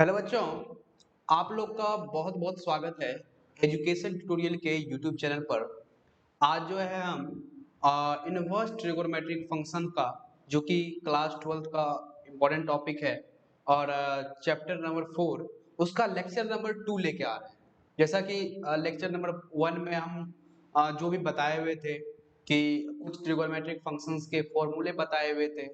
Hello बच्चों, आप लोग का बहुत बहुत स्वागत है एजुकेशन ट्यूटोरियल के यूट्यूब चैनल पर। आज जो है हम इनवर्स ट्रिगोनोमेट्रिक फंक्शन का जो कि क्लास 12 का इम्पोर्टेंट टॉपिक है और चैप्टर नंबर 4 उसका लेक्चर नंबर 2 लेके आ रहे हैं। जैसा कि लेक्चर नंबर 1 में हम जो भी बताए हुए थे कि कुछ ट्रिगोनोमेट्रिक फंक्शंस के फॉर्मूले बताए हुए थे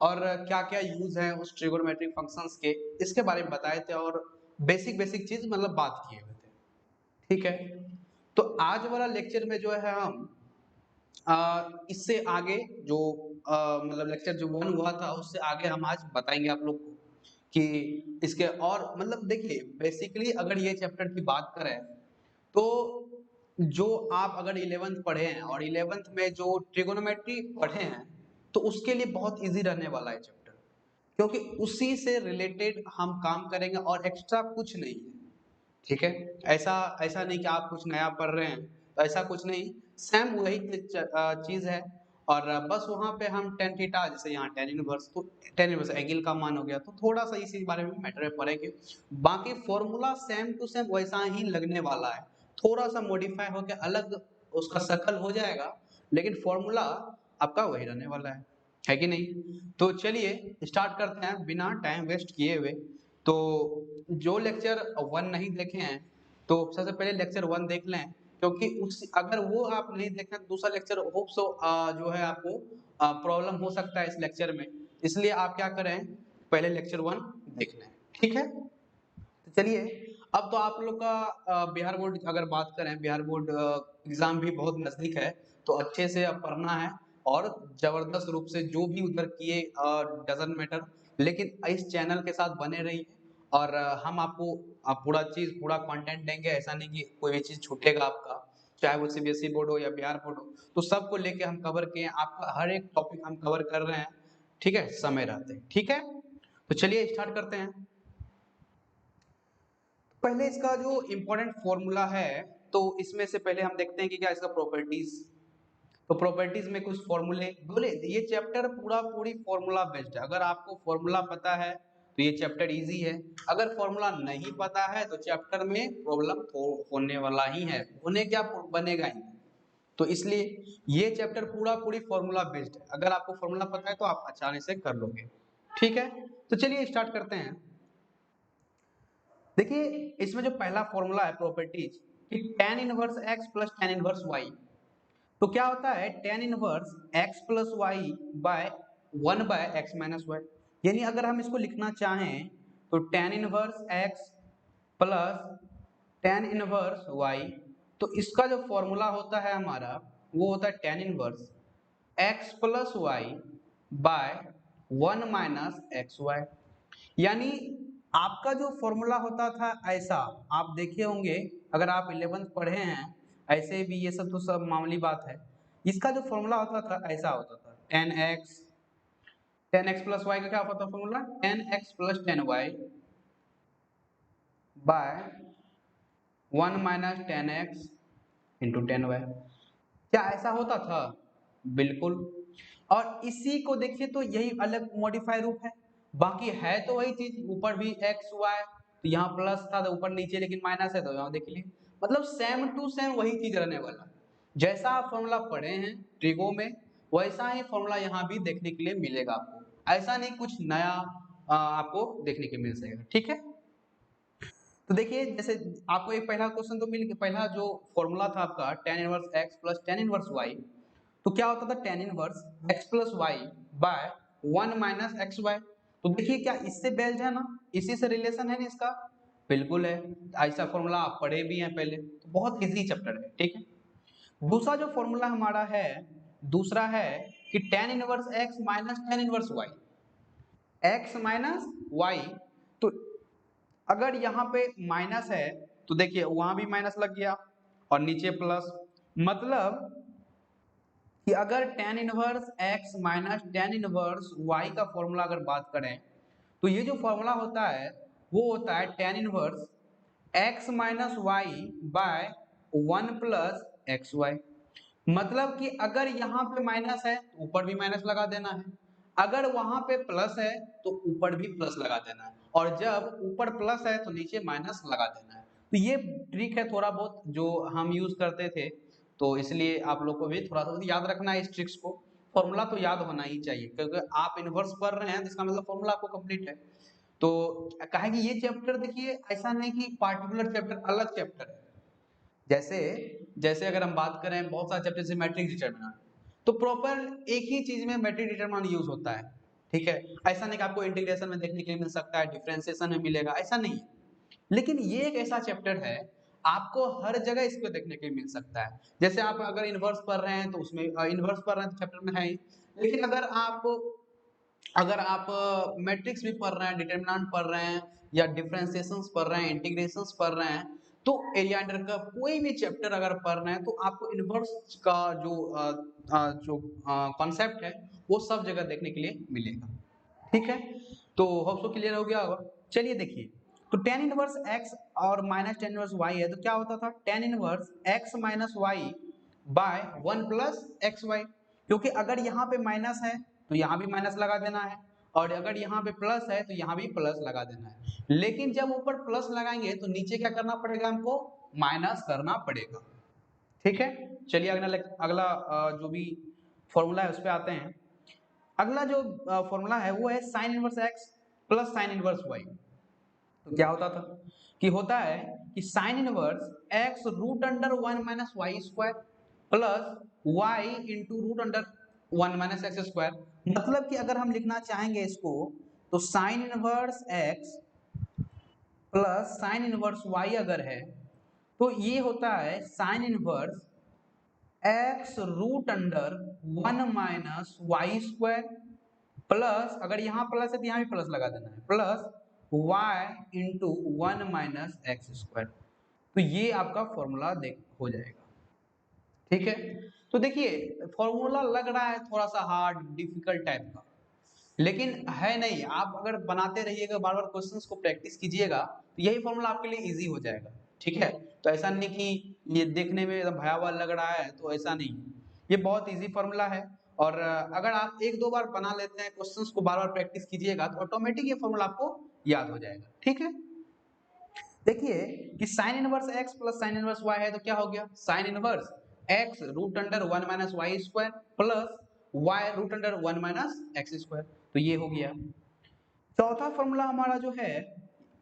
और क्या-क्या यूज है उस ट्रिगोनोमेट्रिक फंक्शंस के, इसके बारे में बताए थे और बेसिक बेसिक चीज मतलब बात किए हुए थे। ठीक है, तो आज वाला लेक्चर में जो है हम इससे आगे जो मतलब लेक्चर जो 1 हुआ था उससे आगे हम आज बताएंगे आप लोग को कि इसके और मतलब देखिए बेसिकली अगर ये चैप्टर की बात करें तो जो आप अगर 11th पढ़े हैं और 11th में जो ट्रिगोनोमेट्री पढ़े हैं तो उसके लिए बहुत इजी रहने वाला है चैप्टर, क्योंकि उसी से रिलेटेड हम काम करेंगे और एक्स्ट्रा कुछ नहीं है। ठीक है, ऐसा ऐसा नहीं कि आप कुछ नया पढ़ रहे हैं, तो ऐसा कुछ नहीं, सेम वही चीज है। और बस वहां पे हम टेन थीटा जैसे यहाँ टेन इनवर्स, तो टेन इनवर्स एंगल का मान हो गया, तो थोड़ा सा इसी बारे में मैटर में पढ़ेंगे। बाकी फॉर्मूला सेम टू सेम वैसा ही लगने वाला है, थोड़ा सा मॉडिफाई होकर अलग उसका शक्ल हो जाएगा, लेकिन फॉर्मूला आपका वही रहने वाला है कि नहीं? तो चलिए स्टार्ट करते हैं बिना टाइम वेस्ट किए हुए। तो जो लेक्चर 1 नहीं देखे हैं तो सबसे पहले लेक्चर 1 देख लें, क्योंकि उस अगर वो आप नहीं देखें तो दूसरा लेक्चर होप सो जो है आपको प्रॉब्लम हो सकता है इस लेक्चर में, इसलिए आप क्या करें पहले लेक्चर 1 देख लें। ठीक है, तो चलिए अब तो आप लोग का बिहार बोर्ड अगर बात करें, बिहार बोर्ड एग्जाम भी बहुत नजदीक है, तो अच्छे से अब पढ़ना है और जबरदस्त रूप से जो भी उधर किए डजंट मैटर, लेकिन इस चैनल के साथ बने रहिए और हम आपको पूरा चीज पूरा कंटेंट देंगे। ऐसा नहीं कि कोई भी चीज छूटेगा आपका, चाहे वो सीबीएसई बोर्ड हो या बिहार बोर्ड हो, तो सबको लेके हम कवर किए, आपका हर एक टॉपिक हम कवर कर रहे हैं। ठीक है, समय रहते। ठीक है, तो चलिए स्टार्ट करते हैं। पहले इसका जो इम्पोर्टेंट फॉर्मूला है, तो इसमें से पहले हम देखते हैं कि क्या इसका प्रॉपर्टीज। तो प्रॉपर्टीज में कुछ फॉर्मूले बोले, ये चैप्टर पूरा पूरी फॉर्मूला बेस्ड है। अगर आपको फॉर्मूला पता है तो ये चैप्टर इजी है, अगर फॉर्मूला नहीं पता है तो चैप्टर में प्रॉब्लम होने वाला ही है, होने क्या बनेगा ही। तो इसलिए ये चैप्टर पूरा पूरी फॉर्मूला बेस्ड है, अगर आपको फॉर्मूला पता है तो आप आसानी से कर लोगे। ठीक है, तो चलिए स्टार्ट करते हैं। देखिए इसमें जो पहला फॉर्मूला है प्रॉपर्टीज कि tan inverse x plus tan inverse y, तो क्या होता है tan inverse x plus y by 1 by x minus y. यानी अगर हम इसको लिखना चाहें तो tan inverse x plus tan inverse y, तो इसका जो फॉर्मूला होता है हमारा वो होता है tan inverse x plus y by 1 minus x y. यानी आपका जो फॉर्मूला होता था ऐसा, आप देखे होंगे अगर आप 11th पढ़े हैं, ऐसे भी ये सब तो सब मामूली बात है। इसका जो फॉर्मूला होता था ऐसा होता था टेन एक्स प्लस वाई का क्या होता था formula, tan x plus tan y by 1 minus tan x into tan y. क्या ऐसा होता था? बिल्कुल। और इसी को देखिए तो यही अलग मॉडिफाई रूप है, बाकी है तो वही चीज, ऊपर भी एक्स वाई, तो यहाँ प्लस था तो ऊपर नीचे लेकिन माइनस है तो यहाँ देखिए, मतलब सेम टू सेम वही चीज रहने वाला है। जैसा आप फॉर्मूला पढ़े हैं ट्रिगो में, वैसा ही फॉर्मूला यहाँ भी देखने के लिए मिलेगा आपको, ऐसा नहीं कुछ नया आपको देखने के मिल जाएगा। ठीक है, तो देखिए जैसे आपको एक पहला क्वेश्चन तो मिल गया, पहला जो फॉर्मूला था आपका tan inverse x plus tan inverse y, तो क्या होता था tan inverse x plus y by 1 minus x y. तो देखिए क्या इससे बेस्ड है ना, इसी से रिलेशन है ना इसका, बिल्कुल है। ऐसा फॉर्मूला आप पढ़े भी हैं पहले, तो बहुत इजी चैप्टर है। ठीक है, दूसरा जो फॉर्मूला हमारा है, दूसरा है कि tan inverse x minus tan inverse y, x minus y। तो अगर यहाँ पे माइनस है तो देखिए वहां भी माइनस लग गया और नीचे प्लस, मतलब कि अगर tan inverse x minus tan inverse y का फॉर्मूला अगर बात करें, तो ये जो फॉर्मूला होता है वो होता है tan inverse x minus y by 1 plus x y. मतलब कि अगर यहाँ पे माइनस है तो ऊपर भी माइनस लगा देना है, अगर वहां पे प्लस है तो ऊपर भी प्लस लगा देना है। और जब ऊपर प्लस है तो नीचे माइनस लगा देना है। तो ये ट्रिक है थोड़ा बहुत जो हम यूज करते थे, तो इसलिए आप लोग को भी थोड़ा सा याद रखना है इस ट्रिक्स को। फॉर्मूला तो याद होना ही चाहिए, क्योंकि आप इनवर्स पढ़ रहे हैं जिसका मतलब फॉर्मूला आपको कंप्लीट है। तो कहा कि ये चैप्टर देखिए ऐसा नहीं कि पार्टिकुलर चैप्टर अलग चैप्टर है। जैसे जैसे अगर हम बात करें बहुत सारे चैप्टर से मैट्रिक डिटरमिनेंट, तो प्रॉपर एक ही चीज में मैट्रिक डिटरमिनेंट यूज होता है। ठीक है, ऐसा नहीं कि आपको इंटीग्रेशन में देखने के लिए मिल सकता है, डिफरेंशिएशन में मिलेगा, ऐसा नहीं है। लेकिन ये एक ऐसा चैप्टर है आपको हर जगह इसको देखने के लिए मिल सकता है। जैसे आप अगर इनवर्स पढ़ रहे हैं तो उसमें इनवर्स पढ़ रहे हैं तो चैप्टर में है ही। लेकिन अगर आप मैट्रिक्स भी पढ़ रहे हैं, डिटरमिनेंट पढ़ रहे हैं, या डिफरेंशिएशंस पढ़ रहे हैं, इंटीग्रेशंस पढ़ रहे हैं, तो एरिया अंडर का कोई भी चैप्टर अगर पढ़ रहे हैं तो आपको इनवर्स का जो कॉन्सेप्ट है वो सब जगह देखने के लिए मिलेगा। ठीक है, तो होप सो क्लियर हो गया होगा। चलिए देखिए, तो tan इनवर्स x और माइनस tan इनवर्स y है, तो क्या होता था tan inverse x minus y by 1 plus x y. क्योंकि अगर यहाँ पे माइनस है तो यहाँ भी माइनस लगा देना है, और अगर यहाँ पे प्लस है तो यहाँ भी प्लस लगा देना है। लेकिन जब ऊपर प्लस लगाएंगे तो नीचे क्या करना पड़ेगा, हमको माइनस करना पड़ेगा। ठीक है, चलिए अगला जो भी फॉर्मूला है उस पर आते हैं। अगला जो फॉर्मूला है वो है sine inverse x plus sine inverse y. तो क्या होता था कि होता है कि sine inverse x root under 1 minus Y square plus y into root under 1 minus x square. मतलब कि अगर हम लिखना चाहेंगे इसको, तो sine inverse x plus sine inverse y अगर है तो ये होता है sine inverse x root under 1 minus Y square plus, अगर यहाँ प्लस है तो यहाँ भी प्लस लगा देना है, plus y into 1 minus x square. तो ये आपका फॉर्मूला हो जाएगा। ठीक है, तो देखिए फॉर्मूला लग रहा है थोड़ा सा हार्ड डिफिकल्ट टाइप का, लेकिन है नहीं। आप अगर बनाते रहिएगा, बार बार क्वेश्चंस को प्रैक्टिस कीजिएगा, तो यही फॉर्मूला आपके लिए इजी हो जाएगा। ठीक है, तो ऐसा नहीं कि ये देखने में एकदम भयावह लग रहा है, तो ऐसा नहीं, ये बहुत इजी फॉर्मूला है। और अगर आप एक दो बार बना लेते हैं, क्वेश्चंस को बार बार प्रैक्टिस कीजिएगा, तो ऑटोमेटिक ये फॉर्मूला आपको याद हो जाएगा। ठीक है, देखिए कि sine inverse x plus sine inverse y है, तो क्या हो गया sine inverse x root under 1 minus Y square plus y root under 1 minus x square. तो ये हो गया। चौथा फॉर्मूला हमारा जो है,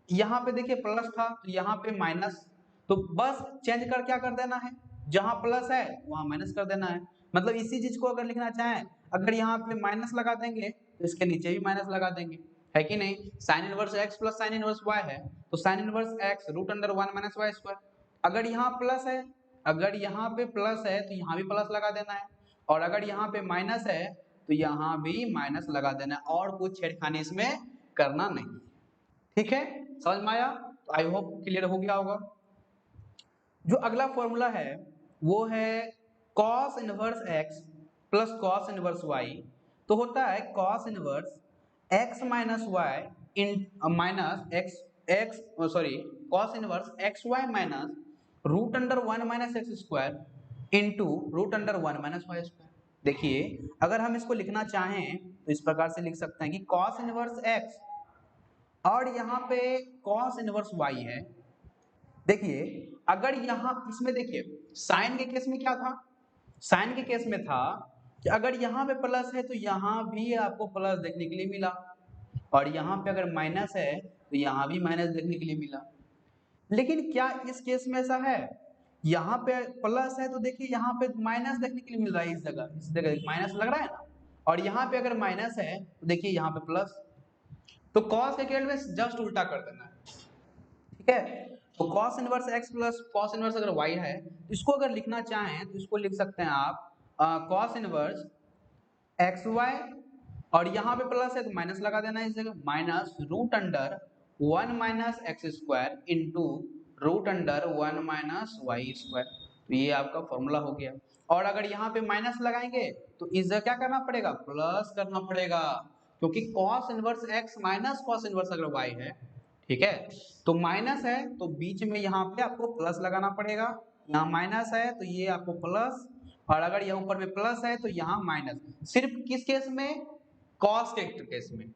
यहाँ पे देखिए प्लस था तो यहाँ पे माइनस, तो बस चेंज कर क्या कर देना है, जहां प्लस है वहां माइनस कर देना है। मतलब इसी चीज को अगर लिखना चाहें, अगर यहाँ पे माइनस लगा देंगे तो इसके नीचे भी माइनस लगा देंगे, है कि नहीं। Sine inverse x plus sine inverse y है, तो sine inverse x root under 1 minus Y square. अगर यहाँ प्लस है, अगर यहाँ पे प्लस है तो यहाँ भी प्लस लगा देना है, और अगर यहाँ पे माइनस है तो यहाँ भी माइनस लगा देना है, और कुछ छेड़खानी इसमें करना नहीं। ठीक है, समझ में आया, तो आई होप क्लियर हो गया होगा। जो अगला फॉर्मूला है वो है cos inverse x plus cos inverse y। तो होता है cos inverse x minus Y in minus X X sorry cos inverse X Y minus root under 1 minus x square into root under 1 minus Y square. देखिए अगर हम इसको लिखना चाहें तो इस प्रकार से लिख सकते हैं कि cos इनवर्स x और यहाँ पे cos इनवर्स y है। देखिए अगर यहाँ इसमें देखिए साइन के केस में क्या था, साइन के केस में था कि अगर यहाँ पे प्लस है तो यहाँ भी आपको प्लस देखने के लिए मिला, और यहाँ पे अगर माइनस है तो यहाँ भी माइनस देखने के लिए मिला। लेकिन क्या इस केस में ऐसा है, यहाँ पे प्लस है तो देखिए यहाँ पे माइनस देखने के लिए मिल रहा है, इस जगह माइनस लग रहा है ना, और यहाँ पे अगर माइनस है तो देखिए यहाँ पे प्लस। तो कॉस के केस में जस्ट उल्टा कर देना है। ठीक है, तो cos inverse x plus cos inverse अगर y है तो इसको अगर लिखना चाहें तो इसको लिख सकते हैं आप cos इनवर्स xy, और यहाँ पे प्लस है तो माइनस लगा देना है इस जगह, minus root under 1 minus x square into root under 1 minus Y square. तो ये आपका फॉर्मूला हो गया। और अगर यहाँ पे माइनस लगाएंगे तो इस जगह क्या करना पड़ेगा, प्लस करना पड़ेगा, क्योंकि cos inverse x minus cos inverse अगर y है, ठीक है, तो माइनस है तो बीच में यहाँ पे आपको प्लस लगाना पड़ेगा। यहाँ माइनस है तो ये आपको प्लस, और अगर यहाँ ऊपर में प्लस है तो यहाँ माइनस, सिर्फ किस केस में, कॉस के केस में।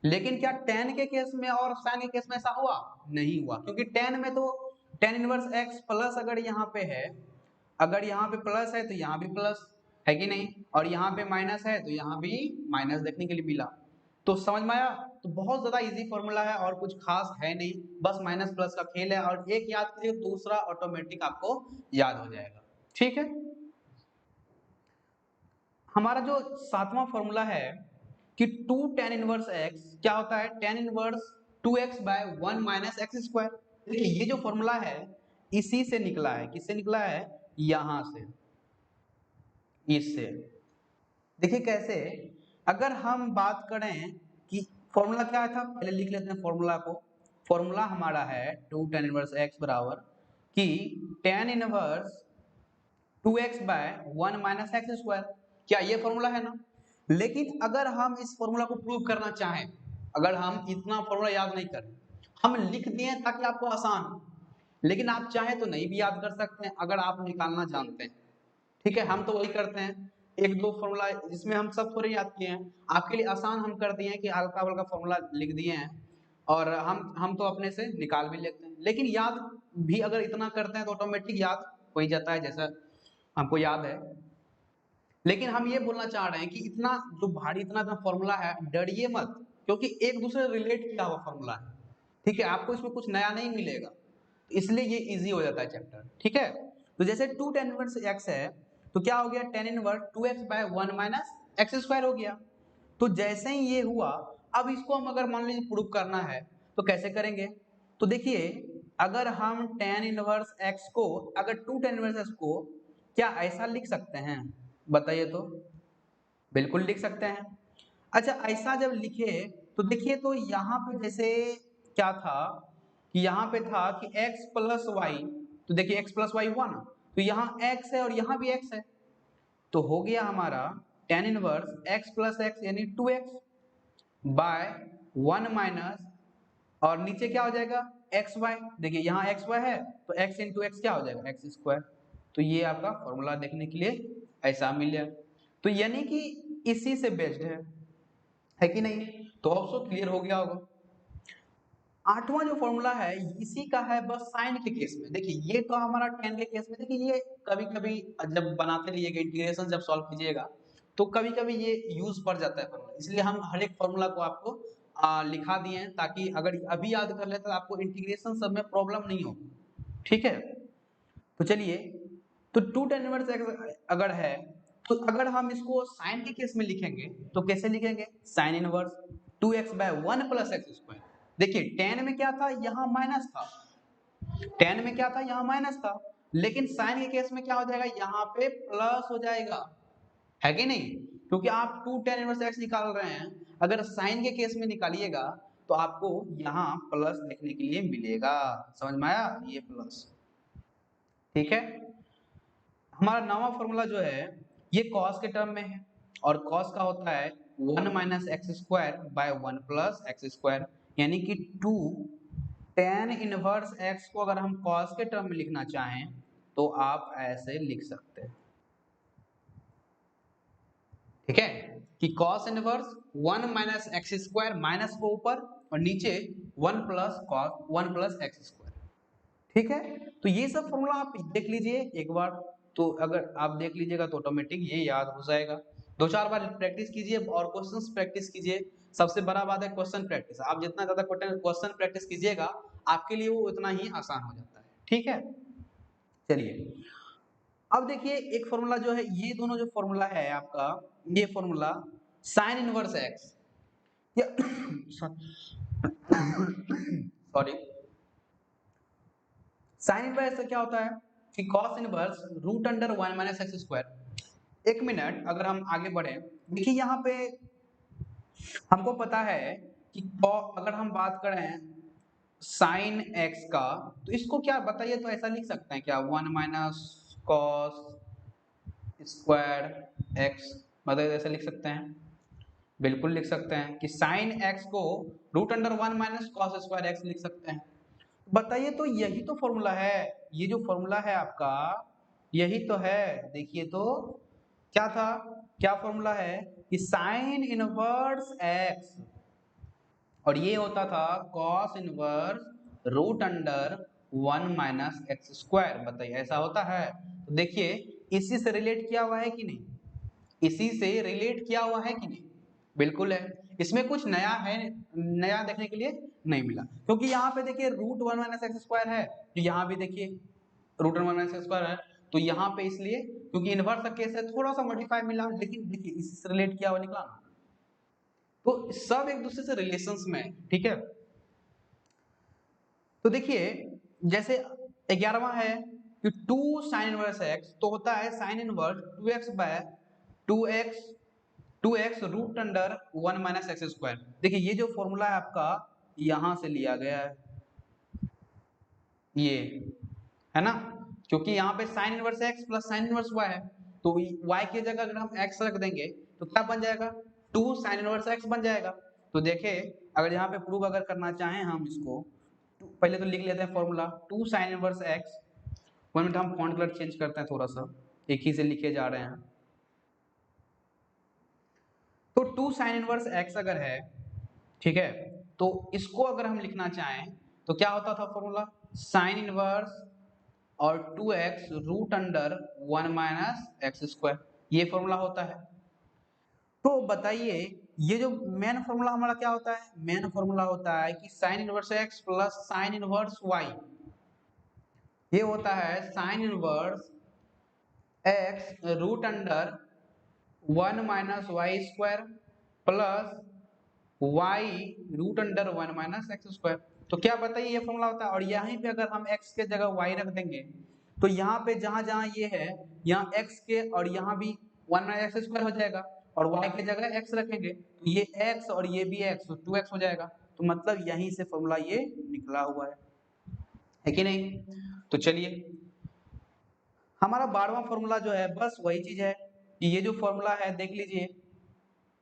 लेकिन क्या tan के केस में और sin के केस में ऐसा हुआ? नहीं हुआ, क्योंकि tan में तो tan इनवर्स x प्लस अगर यहाँ पे है, अगर यहाँ पे प्लस है तो यहाँ भी प्लस है कि नहीं, और यहाँ पे माइनस है तो यहाँ भी माइनस देखने के लिए मिला। तो समझ में आया? तो बहुत ज्यादा इजी फॉर्मूला है और कुछ खास है नहीं, बस माइनस प्लस का खेल है, और एक याद कीजिए दूसरा ऑटोमेटिक आपको याद हो जाएगा। ठीक है, हमारा जो सातवां फॉर्मूला है कि 2 tan इनवर्स x क्या होता है? tan inverse 2x by 1 minus x square. देखिए ये जो फॉर्मूला है इसी से निकला है, किससे निकला है? यहां से, इससे। देखिए कैसे, अगर हम बात करें कि फॉर्मूला क्या था, पहले लिख लेते हैं फॉर्मूला को। फॉर्मूला हमारा है 2 tan इनवर्स x बराबर कि tan inverse 2x by 1 minus x square. क्या ये फॉर्मूला है ना? लेकिन अगर हम इस फॉर्मूला को प्रूव करना चाहें, अगर हम इतना फॉर्मूला याद नहीं करें, हम लिख दिए ताकि आपको आसान हो, लेकिन आप चाहें तो नहीं भी याद कर सकते हैं अगर आप निकालना जानते हैं। ठीक है, हम तो वही करते हैं, एक दो फॉर्मूला जिसमें हम सब थोड़े याद किए हैं, आपके लिए आसान हम कर दिए हैं कि हल्का हल्का फॉर्मूला लिख दिए हैं, और हम तो अपने से निकाल भी लेते हैं। लेकिन याद भी अगर इतना करते हैं तो ऑटोमेटिक याद हो ही जाता है, जैसा हमको याद है। लेकिन हम ये बोलना चाह रहे हैं कि इतना जो भारी इतना फॉर्मूला है, डरिए मत, क्योंकि एक दूसरे रिलेट किया हुआ फॉर्मूला है। ठीक है, आपको इसमें कुछ नया नहीं मिलेगा, इसलिए ये इजी हो जाता है चैप्टर। ठीक है, तो जैसे 2 tan इनवर्स x है तो क्या हो गया? tan inverse 2x by 1 minus x square हो गया। तो जैसे ही ये हुआ, अब इसको हम अगर मान लीजिए प्रूव करना है तो कैसे करेंगे? तो देखिए, अगर हम tan इनवर्स x को, अगर 2 tan इनवर्स x को क्या ऐसा लिख सकते हैं? बताइए तो। बिल्कुल लिख सकते हैं। अच्छा, ऐसा जब लिखे तो देखिए, तो यहाँ पे जैसे क्या था कि यहाँ पे था कि x प्लस वाई, तो देखिए x प्लस वाई हुआ ना, तो यहाँ x है और यहाँ भी x है, तो हो गया हमारा tan inverse x plus x यानी 2x बाय 1 माइनस, और नीचे क्या हो जाएगा? X y. देखिए यहाँ एक्स वाई है तो x इंटू एक्स क्या हो जाएगा? X square. तो ये आपका फॉर्मूला देखने के लिए ऐसा मिला, तो यानी कि इसी से बेस्ड है कि नहीं? तो ऑप्शन क्लियर हो गया होगा। आठवां जो फॉर्मूला है इसी का है, बस साइन के केस में। देखिए ये तो हमारा tan के केस में, देखिए ये कभी कभी जब बनाते रहिएगा, इंटीग्रेशन जब सॉल्व कीजिएगा तो कभी कभी ये यूज पड़ जाता है फॉर्मूला, इसलिए हम हर एक फॉर्मूला को आपको लिखा दिए हैं, ताकि अगर अभी याद कर ले तो आपको इंटीग्रेशन सब में प्रॉब्लम नहीं हो। ठीक है, तो चलिए, तो 2 tan इनवर्स x अगर है, तो अगर हम इसको साइन के केस में लिखेंगे तो कैसे लिखेंगे? Sine inverse 2x by 1 plus x square. देखिए tan में क्या था? यहाँ माइनस था, tan में क्या था? यहाँ माइनस था, लेकिन साइन के केस में क्या हो जाएगा? यहाँ पे प्लस हो जाएगा, है कि नहीं? क्योंकि आप 2 tan इनवर्स x निकाल रहे हैं, अगर साइन के केस में निकालिएगा तो आपको यहाँ प्लस देखने के लिए मिलेगा। समझ में आया? ये प्लस। ठीक है, हमारा नवा फॉर्मूला जो है ये कॉस के टर्म में है, और कॉस का होता है 1 minus x square by 1 plus x square, यानी कि 2 tan इनवर्स x को अगर हम कॉस के टर्म में लिखना चाहें तो आप ऐसे लिख सकते हैं। ठीक है, कि cos inverse 1 minus x square, minus को ऊपर और नीचे 1 plus cos 1 plus x square. ठीक है, तो ये सब फॉर्मूला आप देख लीजिए एक बार, तो अगर आप देख लीजिएगा तो ऑटोमेटिक ये याद हो जाएगा। दो चार बार प्रैक्टिस कीजिए और क्वेश्चंस प्रैक्टिस कीजिए। सबसे बड़ा बात है क्वेश्चन प्रैक्टिस, आप जितना ज्यादा क्वेश्चन प्रैक्टिस कीजिएगा आपके लिए वो उतना ही आसान हो जाता है। ठीक है, चलिए, अब देखिए एक फॉर्मूला जो है, ये दोनों जो फॉर्मूला है आपका, ये फॉर्मूला साइन इनवर्स एक्स या सॉरी, साइन इनवर्स क्या होता है कि cos inverse root under 1 minus x square. एक मिनट, अगर हम आगे बढ़े, देखिए यहाँ पे हमको पता है कि अगर हम बात करें साइन एक्स का, तो इसको क्या बताइए, तो ऐसा लिख सकते हैं क्या? 1 माइनस कॉस स्क्वायर एक्स, बताइए ऐसा लिख सकते हैं? बिल्कुल लिख सकते हैं कि साइन एक्स को root under 1 minus cos square x लिख सकते हैं। बताइए, तो यही तो फॉर्मूला है, ये जो फॉर्मूला है आपका यही तो है। देखिए तो क्या था, क्या फॉर्मूला है कि साइन इनवर्स एक्स और ये होता था cos inverse root under 1 minus x square. बताइए ऐसा होता है? तो देखिए इसी से रिलेट किया हुआ है कि नहीं, इसी से रिलेट किया हुआ है कि नहीं, बिल्कुल है। इसमें कुछ नया है, नया देखने के लिए नहीं मिला, क्योंकि यहाँ पे देखिए रूट 1 माइनस एक्स स्क्वायर है, तो यहाँ भी देखिए रूट 1 माइनस एक्स स्क्वायर है, तो यहाँ पे इसलिए क्योंकि इनवर्स का केस है थोड़ा सा मॉडिफाई मिला, लेकिन देखिए इसी से रिलेट किया हुआ निकला ना, तो सब एक दूसरे से रिलेशंस में है, ठीक है। तो देखिए जैसे 11वां है कि 2 साइन इनवर्स एक्स, तो होता है sine inverse 2x by 2x root under 1 minus x square. देखिए ये जो फॉर्मूला है आपका यहां से लिया गया है, ये है ना, क्योंकि यहाँ पे sine inverse x plus sine inverse y है, तो y की जगह अगर हम x रख देंगे तो क्या बन जाएगा, 2 साइन इनवर्स x बन जाएगा। तो देखे अगर यहाँ पे प्रूव अगर करना चाहें हम इसको, पहले तो लिख लेते हैं formula 2 sign inverse x। 1 minute हम फॉन्ट कलर चेंज करते हैं थोड़ा सा, एक ही से लिखे जा रहे हैं। तो 2 साइन इनवर्स x अगर है, ठीक है, तो इसको अगर हम लिखना चाहें तो क्या होता था फॉर्मूला, साइन इनवर्स और 2x root under 1 minus x square, ये फॉर्मूला होता है। तो बताइए ये जो मेन फॉर्मूला हमारा क्या होता है, मेन फॉर्मूला होता है कि sine inverse x plus sine inverse y, ये होता है sine inverse x root under 1 minus Y square plus y root under 1 minus x square. तो क्या बताइए ये फॉर्मूला होता है, और यहीं पे अगर हम x के जगह y रख देंगे तो यहाँ पे जहां जहां ये है यहाँ x के और यहाँ भी 1 माइनस एक्स स्क्वायर हो जाएगा, और y के जगह x रखेंगे तो ये x और ये भी x, तो 2x हो जाएगा। तो मतलब यहीं से फॉर्मूला ये निकला हुआ है कि नहीं। तो चलिए हमारा 12वां फॉर्मूला जो है बस वही चीज है कि ये जो फॉर्मूला है देख लीजिए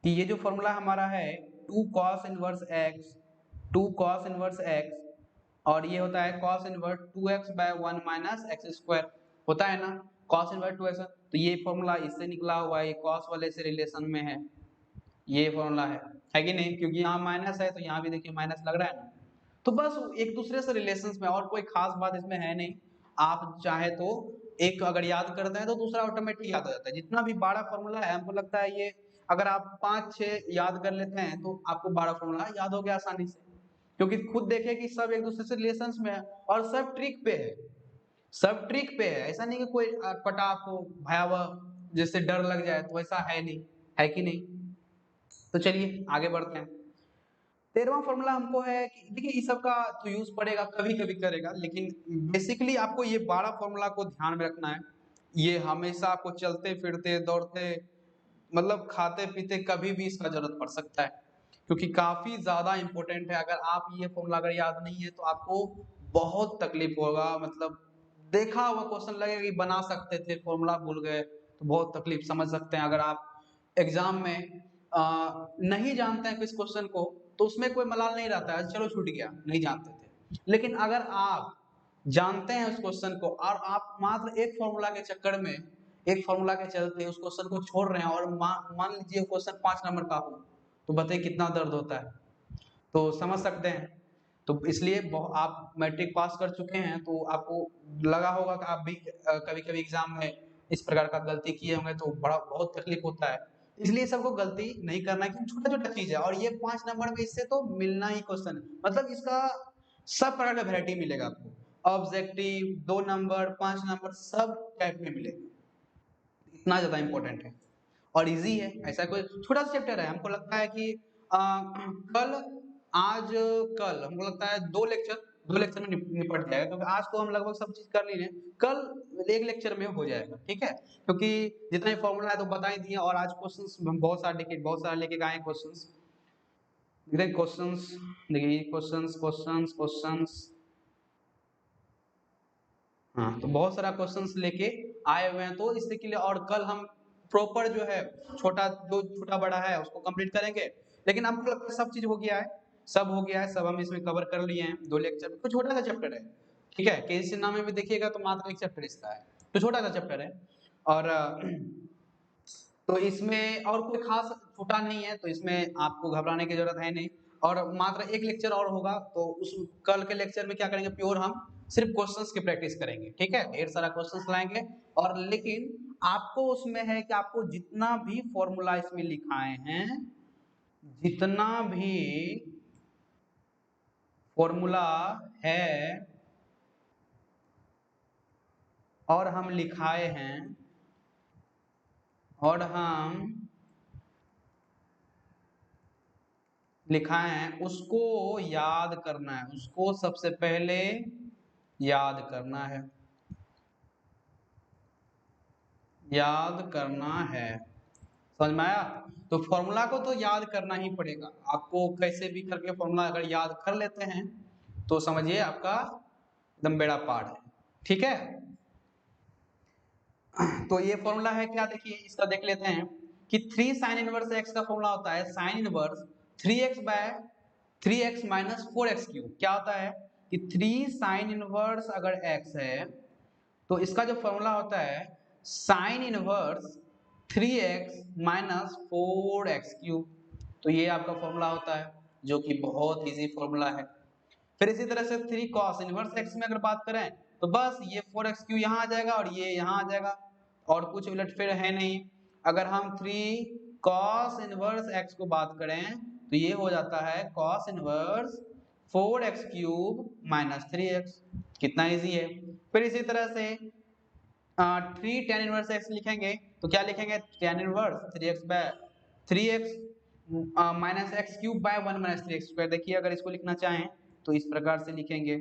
कि ये जो फॉर्मूला हमारा है 2 cos inverse x, 2 cos inverse x, और ये होता है cos inverse 2x by 1 minus x square, होता है ना cos इनवर्स 2x। तो ये फॉर्मूला इससे निकला हुआ है, ये cos वाले से रिलेशन में है, ये फॉर्मूला है कि नहीं, क्योंकि यहाँ माइनस है तो यहाँ भी देखिए माइनस लग रहा है ना। तो बस एक दूसरे से रिलेशंस में, और कोई खास बात इसमें है नहीं। आप चाहे तो एक अगर याद करते हैं तो दूसरा ऑटोमेटिक याद हो जाता है। जितना भी 12 फॉर्मूला है हमको लगता है ये अगर आप 5-6 याद कर लेते हैं तो आपको 12 फॉर्मूला याद हो गया आसानी से, क्योंकि खुद देखिए कि सब एक दूसरे से रिलेशंस में है और सब ट्रिक पे है, सब ट्रिक पे है। ऐसा नहीं कि कोई पटा आपको भयावह जैसे डर लग जाए, तो ऐसा है नहीं, है कि नहीं। तो चलिए आगे बढ़ते हैं। 13वां फॉर्मूला हमको है कि देखिए इस सब का तो यूज पड़ेगा कभी कभी करेगा, लेकिन बेसिकली आपको ये 12 फॉर्मूला को ध्यान में रखना है। ये हमेशा आपको चलते फिरते दौड़ते मतलब खाते पीते कभी भी इसका जरूरत पड़ सकता है, क्योंकि काफी ज्यादा इंपॉर्टेंट है। अगर आप ये फॉर्मूला अगर याद नहीं है तो आपको बहुत तकलीफ होगा, मतलब देखा हुआ क्वेश्चन लगेगा कि बना सकते थे फॉर्मूला भूल गए, तो बहुत तकलीफ समझ सकते हैं। अगर आप एग्जाम में नहीं जानते हैं किस क्वेश्चन को तो उसमें कोई मलाल नहीं रहता है, चलो छूट गया नहीं जानते थे। लेकिन अगर आप जानते हैं उस क्वेश्चन को और आप मात्र एक फॉर्मूला के चक्कर में, एक फॉर्मूला के चलते उस क्वेश्चन को छोड़ रहे हैं, और मान लीजिए क्वेश्चन 5 नंबर का हो, तो बताइए कितना दर्द होता है, तो समझ सकते हैं। तो इसलिए आप मैट्रिक पास कर चुके हैं तो आपको लगा होगा कि आप भी कभी कभी एग्जाम में इस प्रकार का गलती किए होंगे, तो बड़ा बहुत तकलीफ होता है। इसलिए सबको गलती नहीं करना है, क्योंकि छोटा छोटा चीज है, और ये 5 नंबर में इससे तो मिलना ही क्वेश्चन है, मतलब इसका सब प्रकार का वैरायटी मिलेगा आपको, ऑब्जेक्टिव 2 नंबर 5 नंबर सब टाइप में मिलेगा, इतना ज्यादा इंपॉर्टेंट है और इजी है। ऐसा कोई छोटा सा चैप्टर है, हमको लगता है कि कल आज कल हमको लगता है 2 लेक्चर में निपट जाएगा, क्योंकि आज तो हम लगभग सब चीज कर लिए, कल एक लेक्चर में हो जाएगा, ठीक है। क्योंकि जितना ही फॉर्मूला है तो बता ही दिए, और आज क्वेश्चंस हम बहुत सारे लेके आए क्वेश्चंस। देखिए क्वेश्चंस, देखिए क्वेश्चंस क्वेश्चंस क्वेश्चंस, हाँ तो बहुत सारा क्वेश्चंस लेके आए हुए हैं, तो इससे के लिए और कल हम प्रॉपर जो है छोटा जो छोटा बड़ा है उसको कंप्लीट करेंगे। लेकिन हमको लगता है सब चीज हो गया है, सब हो गया है, सब हम इसमें कवर कर लिए हैं 2 लेक्चर में। तो छोटा सा चैप्टर है, ठीक है, केस चिन्ह में भी देखिएगा तो मात्र एक चैप्टर इसका है, तो छोटा सा चैप्टर है। और तो इसमें और कोई खास छोटा नहीं है, तो इसमें आपको घबराने की जरूरत है नहीं। और मात्र एक लेक्चर और होगा, तो उस कल के लेक्चर में क्या करेंगे, प्योर हम सिर्फ क्वेश्चंस की प्रैक्टिस करेंगे, ठीक है। ढेर सारा क्वेश्चंस लाएंगे, और लेकिन आपको उसमें है कि आपको जितना भी फॉर्मूला इसमें लिखाए हैं, जितना भी फॉर्मूला है और हम लिखाए हैं और हम लिखाए हैं, उसको याद करना है, उसको सबसे पहले याद करना है, याद करना है। समझ में आया? तो फॉर्मूला को तो याद करना ही पड़ेगा आपको, कैसे भी करके फॉर्मूला अगर याद कर लेते हैं तो समझिए आपका एकदम बेड़ा पार है, ठीक है। तो ये फॉर्मूला है क्या, देखिए इसका देख लेते हैं कि 3 साइन इनवर्स एक्स का फॉर्मूला होता है sine inverse 3x by 3x minus 4x cube. क्या होता है कि 3 साइन इनवर्स अगर x है तो इसका जो फॉर्मूला होता है sine inverse 3x minus 4x cube. तो ये आपका फॉर्मूला होता है, जो कि बहुत इजी फॉर्मूला है। फिर इसी तरह से 3 cos इनवर्स x में अगर बात करें तो बस ये 4x क्यू यहाँ आ जाएगा और ये यहाँ आ जाएगा, और कुछ उलटफेर है नहीं। अगर हम 3 cos इनवर्स x को बात करें तो ये हो जाता है cos inverse 4x cube minus 3x। कितना इजी है। फिर इसी तरह से 3 tan इनवर्स x लिखेंगे तो क्या लिखेंगे, tan inverse 3x by 3x minus x cube by 1 minus 3x square. देखिए अगर इसको लिखना चाहें तो इस प्रकार से लिखेंगे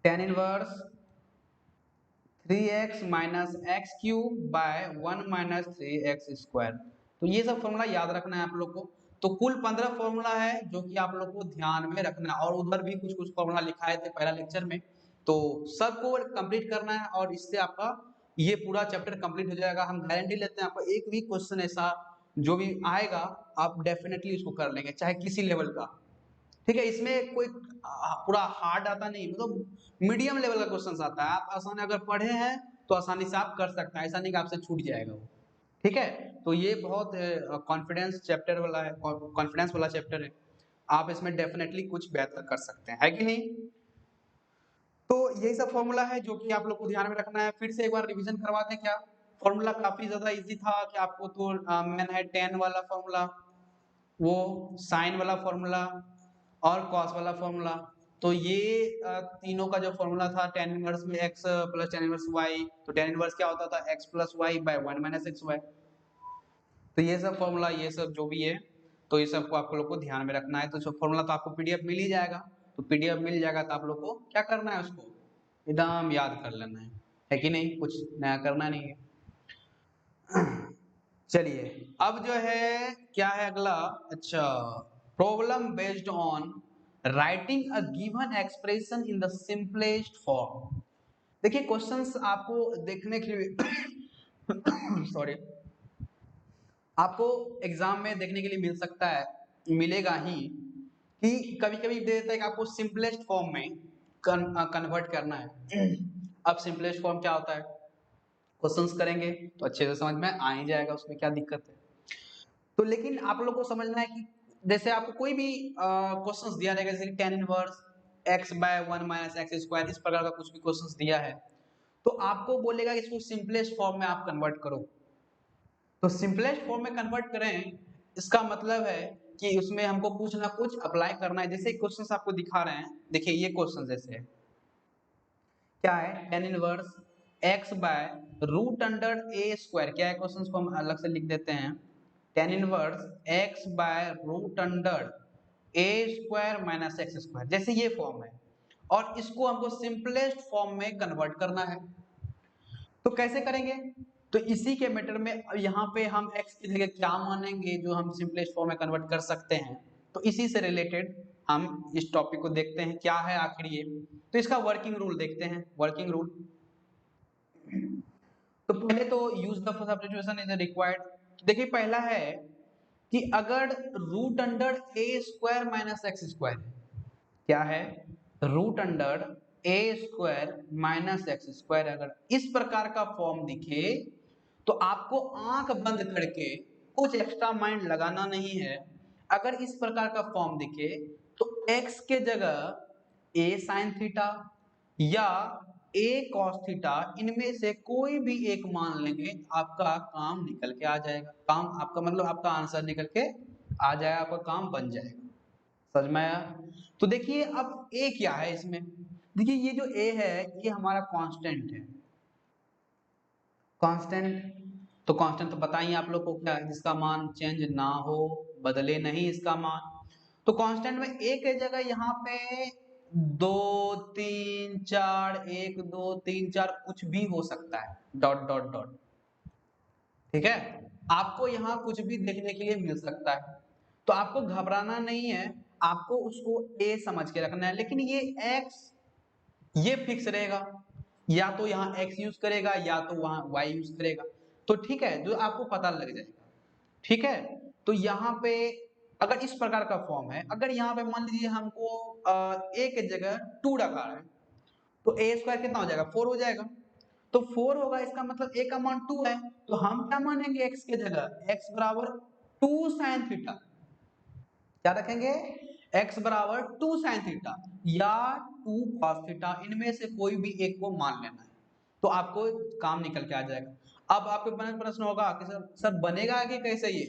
tan inverse 3x minus x cube by 1 minus 3x square. तो ये सब फॉर्मूला याद रखना है आप लोग को। तो कुल 15 फॉर्मूला है जो कि आप लोग को ध्यान में रखना है, और उधर भी कुछ कुछ फॉर्मूला लिखाए थे पहला लेक्चर में, तो सबको कंप्लीट करना है, और इससे आपका ये पूरा चैप्टर कंप्लीट हो जाएगा। हम गारंटी लेते हैं आपका एक भी क्वेश्चन ऐसा जो भी आएगा आप डेफिनेटली उसको कर लेंगे, चाहे किसी लेवल का, ठीक है। इसमें कोई पूरा हार्ड आता नहीं, मतलब मीडियम लेवल का क्वेश्चन आता है। आप आसानी अगर पढ़े हैं तो आसानी से आप कर सकते हैं, ऐसा नहीं कि आपसे छूट जाएगा वो, ठीक है। तो ये बहुत कॉन्फिडेंस चैप्टर वाला है, कॉन्फिडेंस वाला चैप्टर है, आप इसमें डेफिनेटली कुछ बेहतर कर सकते हैं, है कि नहीं। तो यही सब फॉर्मूला है जो कि आप लोग को ध्यान में रखना है। फिर से एक बार रिवीजन करवा दें क्या, फॉर्मूला काफी ज्यादा इजी था कि आपको तो मैंने है tan वाला फॉर्मूला, वो साइन वाला फॉर्मूला और कॉस वाला फॉर्मूला। तो ये तीनों का जो फॉर्मूला था tan इनवर्स में x plus tan inverse y, तो tan इनवर्स क्या होता था x plus y by 1 minus x y. तो ये सब फॉर्मूला, ये सब जो भी है, तो ये सब को आप लोग को ध्यान में रखना है। तो जो फॉर्मूला तो आपको पीडीएफ मिल ही जाएगा, तो पीडीएफ मिल जाएगा तो आप लोग को क्या करना है, उसको एकदम याद कर लेना है कि नहीं, कुछ नया करना नहीं है। चलिए अब जो है क्या है अगला, अच्छा, problem based on writing a given expression in the simplest form. देखिए क्वेश्चंस आपको देखने के लिए सॉरी, आपको एग्जाम में देखने के लिए मिल सकता है, मिलेगा ही, कि कभी कभी दे देता है कि आपको सिंपलेस्ट फॉर्म में कन्वर्ट करना है। अब सिंपलेस्ट फॉर्म क्या होता है, क्वेश्चंस करेंगे तो अच्छे से समझ में आ ही जाएगा, उसमें क्या दिक्कत है। तो लेकिन आप लोग को समझना है कि जैसे आपको कोई भी क्वेश्चंस दिया रहेगा, जैसे tan inverse x by 1 minus x square, इस प्रकार का कुछ भी क्वेश्चंस दिया है, तो आपको बोलेगा कि इसको सिंपलेस्ट फॉर्म में आप कन्वर्ट करो। तो सिंपलेस्ट फॉर्म में कन्वर्ट करें, इसका मतलब है कि उसमें हमको कुछ ना कुछ अप्लाई करना है। जैसे क्वेश्चंस आपको दिखा रहे हैं, देखिए ये क्वेश्चन जैसे है, क्या है, tan inverse x by root under a square, क्या है क्वेश्चन को हम अलग से लिख देते हैं, tan inverse x by root under a square minus x square, जैसे ये फॉर्म है, और इसको हमको सिंपलेस्ट फॉर्म में कन्वर्ट करना है। तो कैसे करेंगे, तो इसी के मैटर में यहाँ पे हम x की जगह क्या मानेंगे जो हम सिंपलेस्ट फॉर्म में कन्वर्ट कर सकते हैं, तो इसी से रिलेटेड हम इस टॉपिक को देखते हैं क्या है आखिर ये। तो इसका वर्किंग रूल देखते हैं, वर्किंग रूल। तो पहले तो use the substitution is required. देखिए पहला है कि अगर root under a square minus x square, क्या है, root under a square minus x square, अगर इस प्रकार का फॉर्म दिखे तो आपको आंख बंद करके कुछ एक्स्ट्रा माइंड लगाना नहीं है, अगर इस प्रकार का फॉर्म दिखे तो x के जगह a sin थीटा या a cos थीटा, इनमें से कोई भी एक मान लेंगे, आपका काम निकल के आ जाएगा। काम आपका मतलब आपका आंसर निकल के आ जाएगा, आपका काम बन जाएगा। समझ में आया? तो देखिए अब a क्या है इसमें, देखिए ये जो a है ये हमारा कांस्टेंट है। कांस्टेंट तो कांस्टेंट तो पता ही आप लोग को क्या है, जिसका मान चेंज ना हो, बदले नहीं इसका मान। तो कांस्टेंट में a के जगह यहाँ पे 2 3 4 1 2 3 4 कुछ भी हो सकता है, डॉट डॉट डॉट। ठीक है, आपको यहाँ कुछ भी देखने के लिए मिल सकता है, तो आपको घबराना नहीं है, आपको उसको a समझ के रखना है। लेकिन ये x ये फिक्स रहेगा, या तो यहाँ x यूज करेगा या तो वहां y यूज करेगा, तो ठीक है, जो आपको पता लग जाएगा। ठीक है, तो यहाँ पे अगर इस प्रकार का फॉर्म है, अगर यहाँ पे मान लीजिए हमको a के जगह 2 रखा है, तो a स्क्वायर कितना हो जाएगा, 4 हो जाएगा। तो 4 होगा, इसका मतलब a का मान 2 है, तो हम क्या मानेंगे x के जगह, x बराबर 2 sin थीटा। क्या रखेंगे, x बराबर 2 sin थीटा या 2 cos थीटा, इनमें से कोई भी एक को मान लेना है, तो आपको काम निकल के आ जाएगा। अब आपके मन में प्रश्न होगा कि सर बनेगा कि कैसे ये,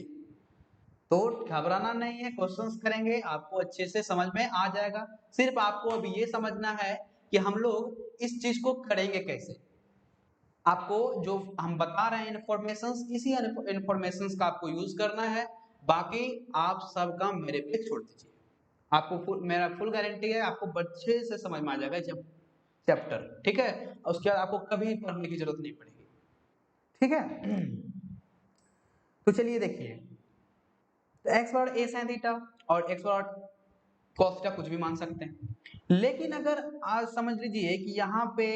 तो घबराना नहीं है, क्वेश्चंस करेंगे आपको अच्छे से समझ में आ जाएगा। सिर्फ आपको अभी ये समझना है कि हम लोग इस चीज को करेंगे कैसे। आपको जो हम बता रहे हैं इन्फॉर्मेशंस, इसी इन्फॉर्मेशंस का आपको यूज करना है, बाकी आप सब काम मेरे पे छोड़ दीजिए। आपको मेरा फुल गारंटी है, आपको अच्छे से समझ में आ जाएगा जब चैप्टर। ठीक है, उसके बाद आपको कभी पढ़ने की जरूरत नहीं पड़ेगी। ठीक है, तो चलिए देखिए, तो x बराबर a sin थीटा और x बराबर cos थीटा कुछ भी मान सकते हैं। लेकिन अगर आज समझ लीजिए कि यहाँ पे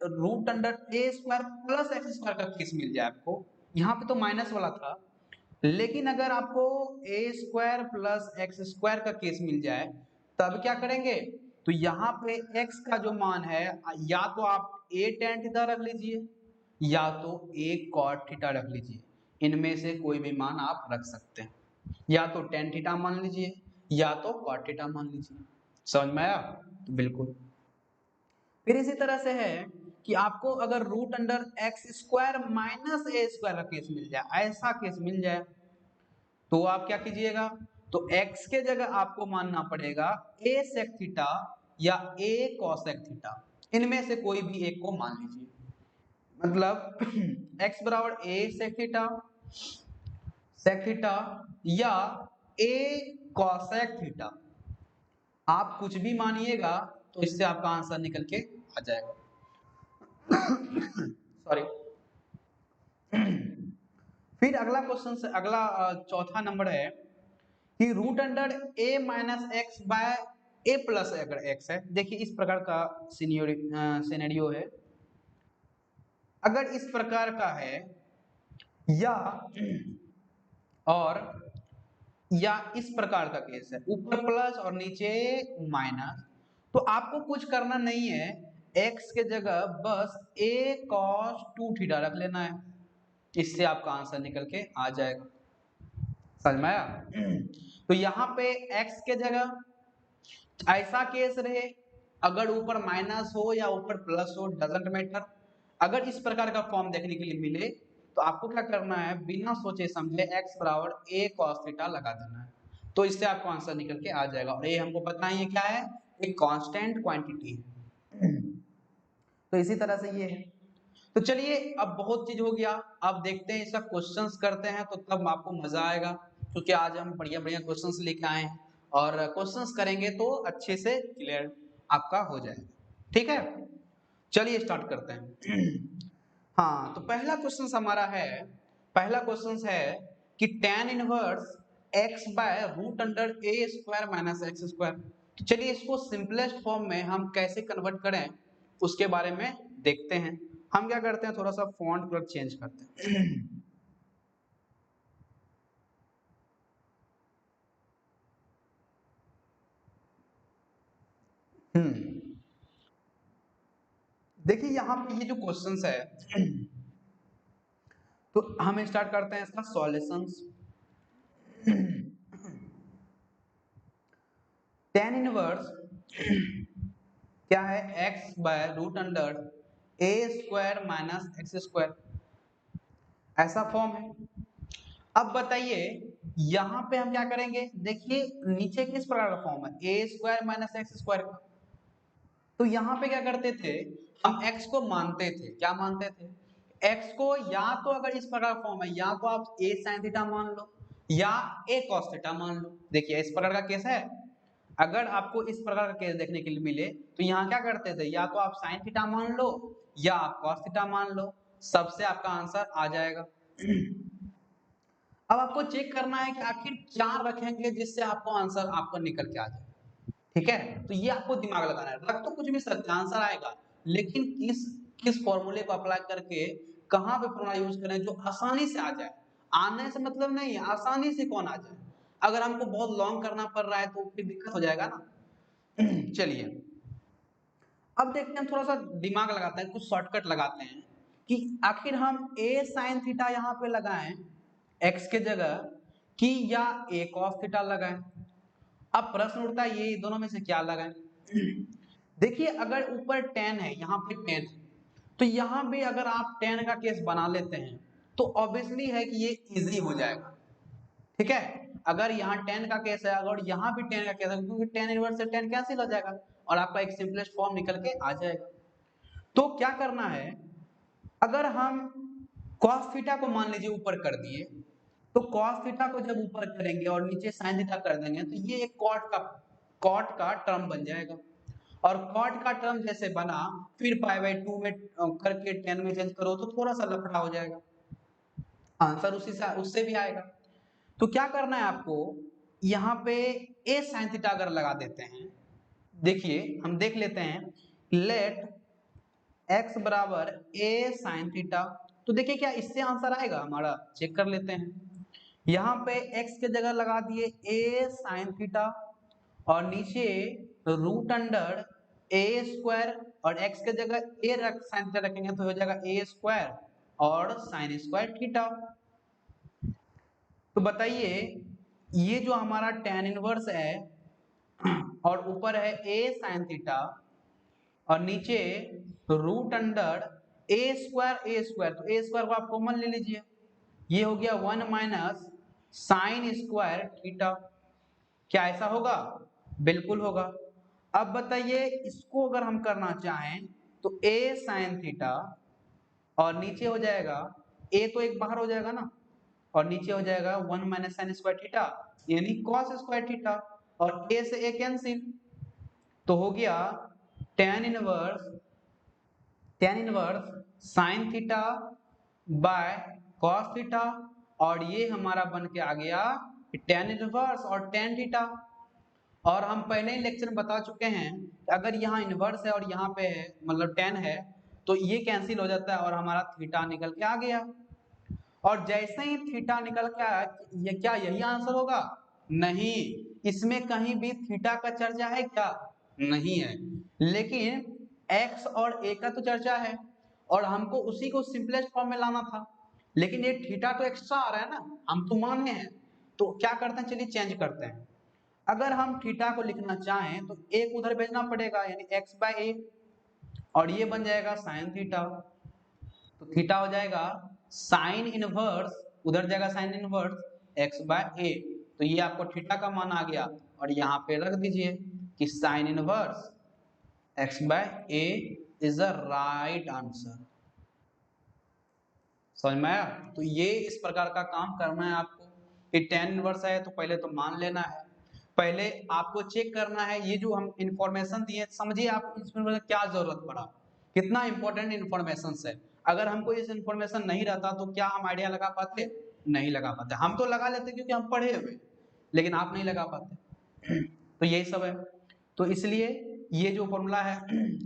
root under a square plus x square का केस मिल जाए आपको, यहाँ पे तो माइनस वाला था, लेकिन अगर आपको a square plus x square का केस मिल जाए, तब क्या करेंगे, तो यहाँ पे x का जो मान है, या तो आप a tan थीटा रख लीजिए या तो a cot थीटा रख लीजिए, इनमें से कोई भी मान आप रख सकते हैं, या तो tan थीटा मान लीजिए या तो cot थीटा मान लीजिए। समझ में आया? तो बिल्कुल। फिर इसी तरह से है कि आपको अगर root under x square minus A square का केस मिल जाए, ऐसा केस मिल जाए, तो आप क्या कीजिएगा, तो x के जगह आपको मानना पड़ेगा a sec थीटा या a cos sec थीटा, इनमें से कोई भी एक को मान लीजिए। मतलब x बराबर a sec थीटा या a cos sec थीटा, आप कुछ भी मानिएगा तो इससे आपका आंसर निकल के आ जाएगा। सॉरी। फिर अगला क्वेश्चन से अगला चौथा नंबर है कि root under a minus x by a plus अगर x है। देखिए इस प्रकार का सिनेरियो है, अगर इस प्रकार का है या और या इस प्रकार का केस है, ऊपर प्लस और नीचे माइनस, तो आपको कुछ करना नहीं है, x के जगह बस a cos 2 थीटा रख लेना है, इससे आपका आंसर निकल के आ जाएगा। समझ में आया? तो यहाँ पे x के जगह ऐसा केस रहे, अगर ऊपर माइनस हो या ऊपर प्लस हो डजंट मैटर, अगर इस प्रकार का फॉर्म देखने के लिए मिले तो आपको क्या करना है, बिना सोचे समझे x बराबर a cos थीटा लगा देना है, तो इससे आपको आंसर निकल के आ जाएगा। और ये हमको पता ही है क्या है, एक कांस्टेंट क्वांटिटी है। तो इसी तरह से ये है। तो चलिए अब बहुत चीज हो गया, अब देखते हैं इसका क्वेश्चंस करते हैं, तो तब आपको मजा आएगा, क्योंकि आज हम बढ़िया बढ़िया क्वेश्चंस लेके आए हैं, और क्वेश्चंस करेंगे तो अच्छे से क्लियर आपका हो जाएगा। ठीक है, चलिए स्टार्ट करते हैं। हाँ, तो पहला क्वेश्चन हमारा है, पहला क्वेश्चन है कि tan inverse x by root under a square minus x square. तो चलिए इसको सिंपलेस्ट फॉर्म में हम कैसे कन्वर्ट करें उसके बारे में देखते हैं। हम क्या करते हैं, थोड़ा सा फॉन्ट कलर चेंज करते हैं। देखिए यहाँ पे ये जो क्वेश्चंस है, तो हम स्टार्ट करते हैं इसका सॉल्यूशंस। tan इनवर्स क्या है, x by root under a square minus x square, ऐसा फॉर्म है। अब बताइए यहां पे हम क्या करेंगे, देखिए नीचे किस प्रकार का फॉर्म है, ए स्क्वायर माइनस एक्स स्क्वायर का। तो यहाँ पे क्या करते थे, हम x को मानते थे, क्या मानते थे, x को या तो अगर इस प्रकार फॉर्म है या तो आप a sin थीटा मान लो या a cos थीटा मान लो। देखिए इस प्रकार का केस है, अगर आपको इस प्रकार का केस देखने के लिए मिले तो यहाँ क्या करते थे, या तो आप sin थीटा मान लो या आप cos थीटा मान लो, सबसे आपका आंसर आ जाएगा। अब आपको चेक करना है कि आखिर क्या रखेंगे जिससे आपको आंसर आपको निकल के आ जाए। ठीक है, तो ये आपको दिमाग लगाना है, रख तो कुछ भी सकते हैं, आंसर आएगा, लेकिन किस किस फॉर्मूले को अप्लाई करके कहां पे फॉर्मूला यूज करें जो आसानी से आ जाए। आने से मतलब नहीं है, आसानी से कौन आ जाए, अगर हमको बहुत लॉन्ग करना पड़ रहा है तो फिर दिक्कत हो जाएगा ना। चलिए अब देखते हैं, थोड़ा सा दिमाग लगाते हैं, कुछ शॉर्टकट लगाते हैं कि आखिर हम a sin थीटा यहाँ पे लगाएं x के जगह कि या a cos थीटा लगाएं। अब प्रश्न उठता है ये दोनों में से क्या लगाएं। देखिए अगर ऊपर tan है, यहाँ पे tan है, तो यहाँ भी अगर आप tan का केस बना लेते हैं तो ऑब्वियसली है कि ये इजी हो जाएगा। ठीक है, अगर यहाँ tan का केस है, अगर यहाँ भी tan का केस है, क्योंकि tan इनवर्स से tan कैंसिल हो जाएगा और आपका एक सिंपलेस्ट फॉर्म निकल के आ जाएगा। तो क्या करना है, अगर हम cos थीटा को मान लीजिए ऊपर कर दिए, तो cos थीटा को जब ऊपर करेंगे और नीचे sin थीटा कर देंगे तो ये एक cot का टर्म बन जाएगा, और cot का टर्म जैसे बना फिर पाई बाई 2 में करके 10 में चेंज करो तो थोड़ा सा लफड़ा हो जाएगा, आंसर उसी से उससे भी आएगा। तो क्या करना है आपको, यहाँ पे a sin थीटा अगर लगा देते हैं, देखिए हम देख लेते हैं, लेट x बराबर a sin थीटा, तो देखिए क्या इससे आंसर आएगा हमारा, चेक कर लेते हैं। यहाँ पे x के जगह लगा दिए a sin थीटा और नीचे रूट अंडर a स्क्वायर, और x के जगह a sin थीटा रखेंगे तो हो जाएगा a स्क्वायर और sin स्क्वायर थीटा। तो बताइए ये जो हमारा tan इनवर्स है और ऊपर है a sin थीटा और नीचे रूट अंडर ए स्क्वायर, तो ए स्क्वायर को आप कॉमन ले लीजिए, ये हो गया 1 माइनस साइन स्क्वायर थीटा। क्या ऐसा होगा, बिल्कुल होगा। अब बताइए इसको अगर हम करना चाहें तो a साइन थीटा और नीचे हो जाएगा a तो एक बाहर हो जाएगा ना, और नीचे हो जाएगा 1 माइनस साइन स्क्वायर थीटा यानी कॉस स्क्वायर थीटा, और a से a कैंसिल, तो हो गया tan inverse sine theta by cos theta, और ये हमारा बन के आ गया tan इनवर्स और tan थीटा। और हम पहले ही लेक्चर में बता चुके हैं कि अगर यहाँ इनवर्स है और यहाँ पे है मतलब tan है तो ये कैंसिल हो जाता है और हमारा थीटा निकल के आ गया। और जैसे ही थीटा निकल के आया, ये क्या यही आंसर होगा, नहीं, इसमें कहीं भी थीटा का चर्चा है क्या, नहीं है, लेकिन x और a का तो चर्चा है और हमको उसी को सिंपलेस्ट फॉर्म में लाना था, लेकिन ये थीटा तो एक्स्ट्रा आ रहा है ना, हम तो मान हैं, तो क्या करते हैं, चलिए चेंज करते हैं। अगर हम थीटा को लिखना चाहें तो एक उधर भेजना पड़ेगा यानी x बाय a, और ये बन जाएगा साइन थीटा, तो थीटा हो जाएगा साइन इनवर्स, उधर जाएगा sine inverse x by a, तो ये आपको थीटा का मान आ गया और यहाँ पे रख दीजिए कि sine inverse x by a is the right answer. समझ में आया, तो ये इस प्रकार का काम करना है आपको, कि tan इनवर्स है तो पहले तो मान लेना है, पहले आपको चेक करना है ये जो हम इंफॉर्मेशन दिए, समझिए आप इसमें क्या जरूरत पड़ा, कितना इंपॉर्टेंट इंफॉर्मेशन है। अगर हमको इस इंफॉर्मेशन नहीं रहता तो क्या हम आइडिया लगा पाते, नहीं लगा पाते, हम तो लगा लेते क्योंकि हम पढ़े हुए, लेकिन आप नहीं लगा पाते। तो यही सब है, तो इसलिए ये जो फॉर्मूला है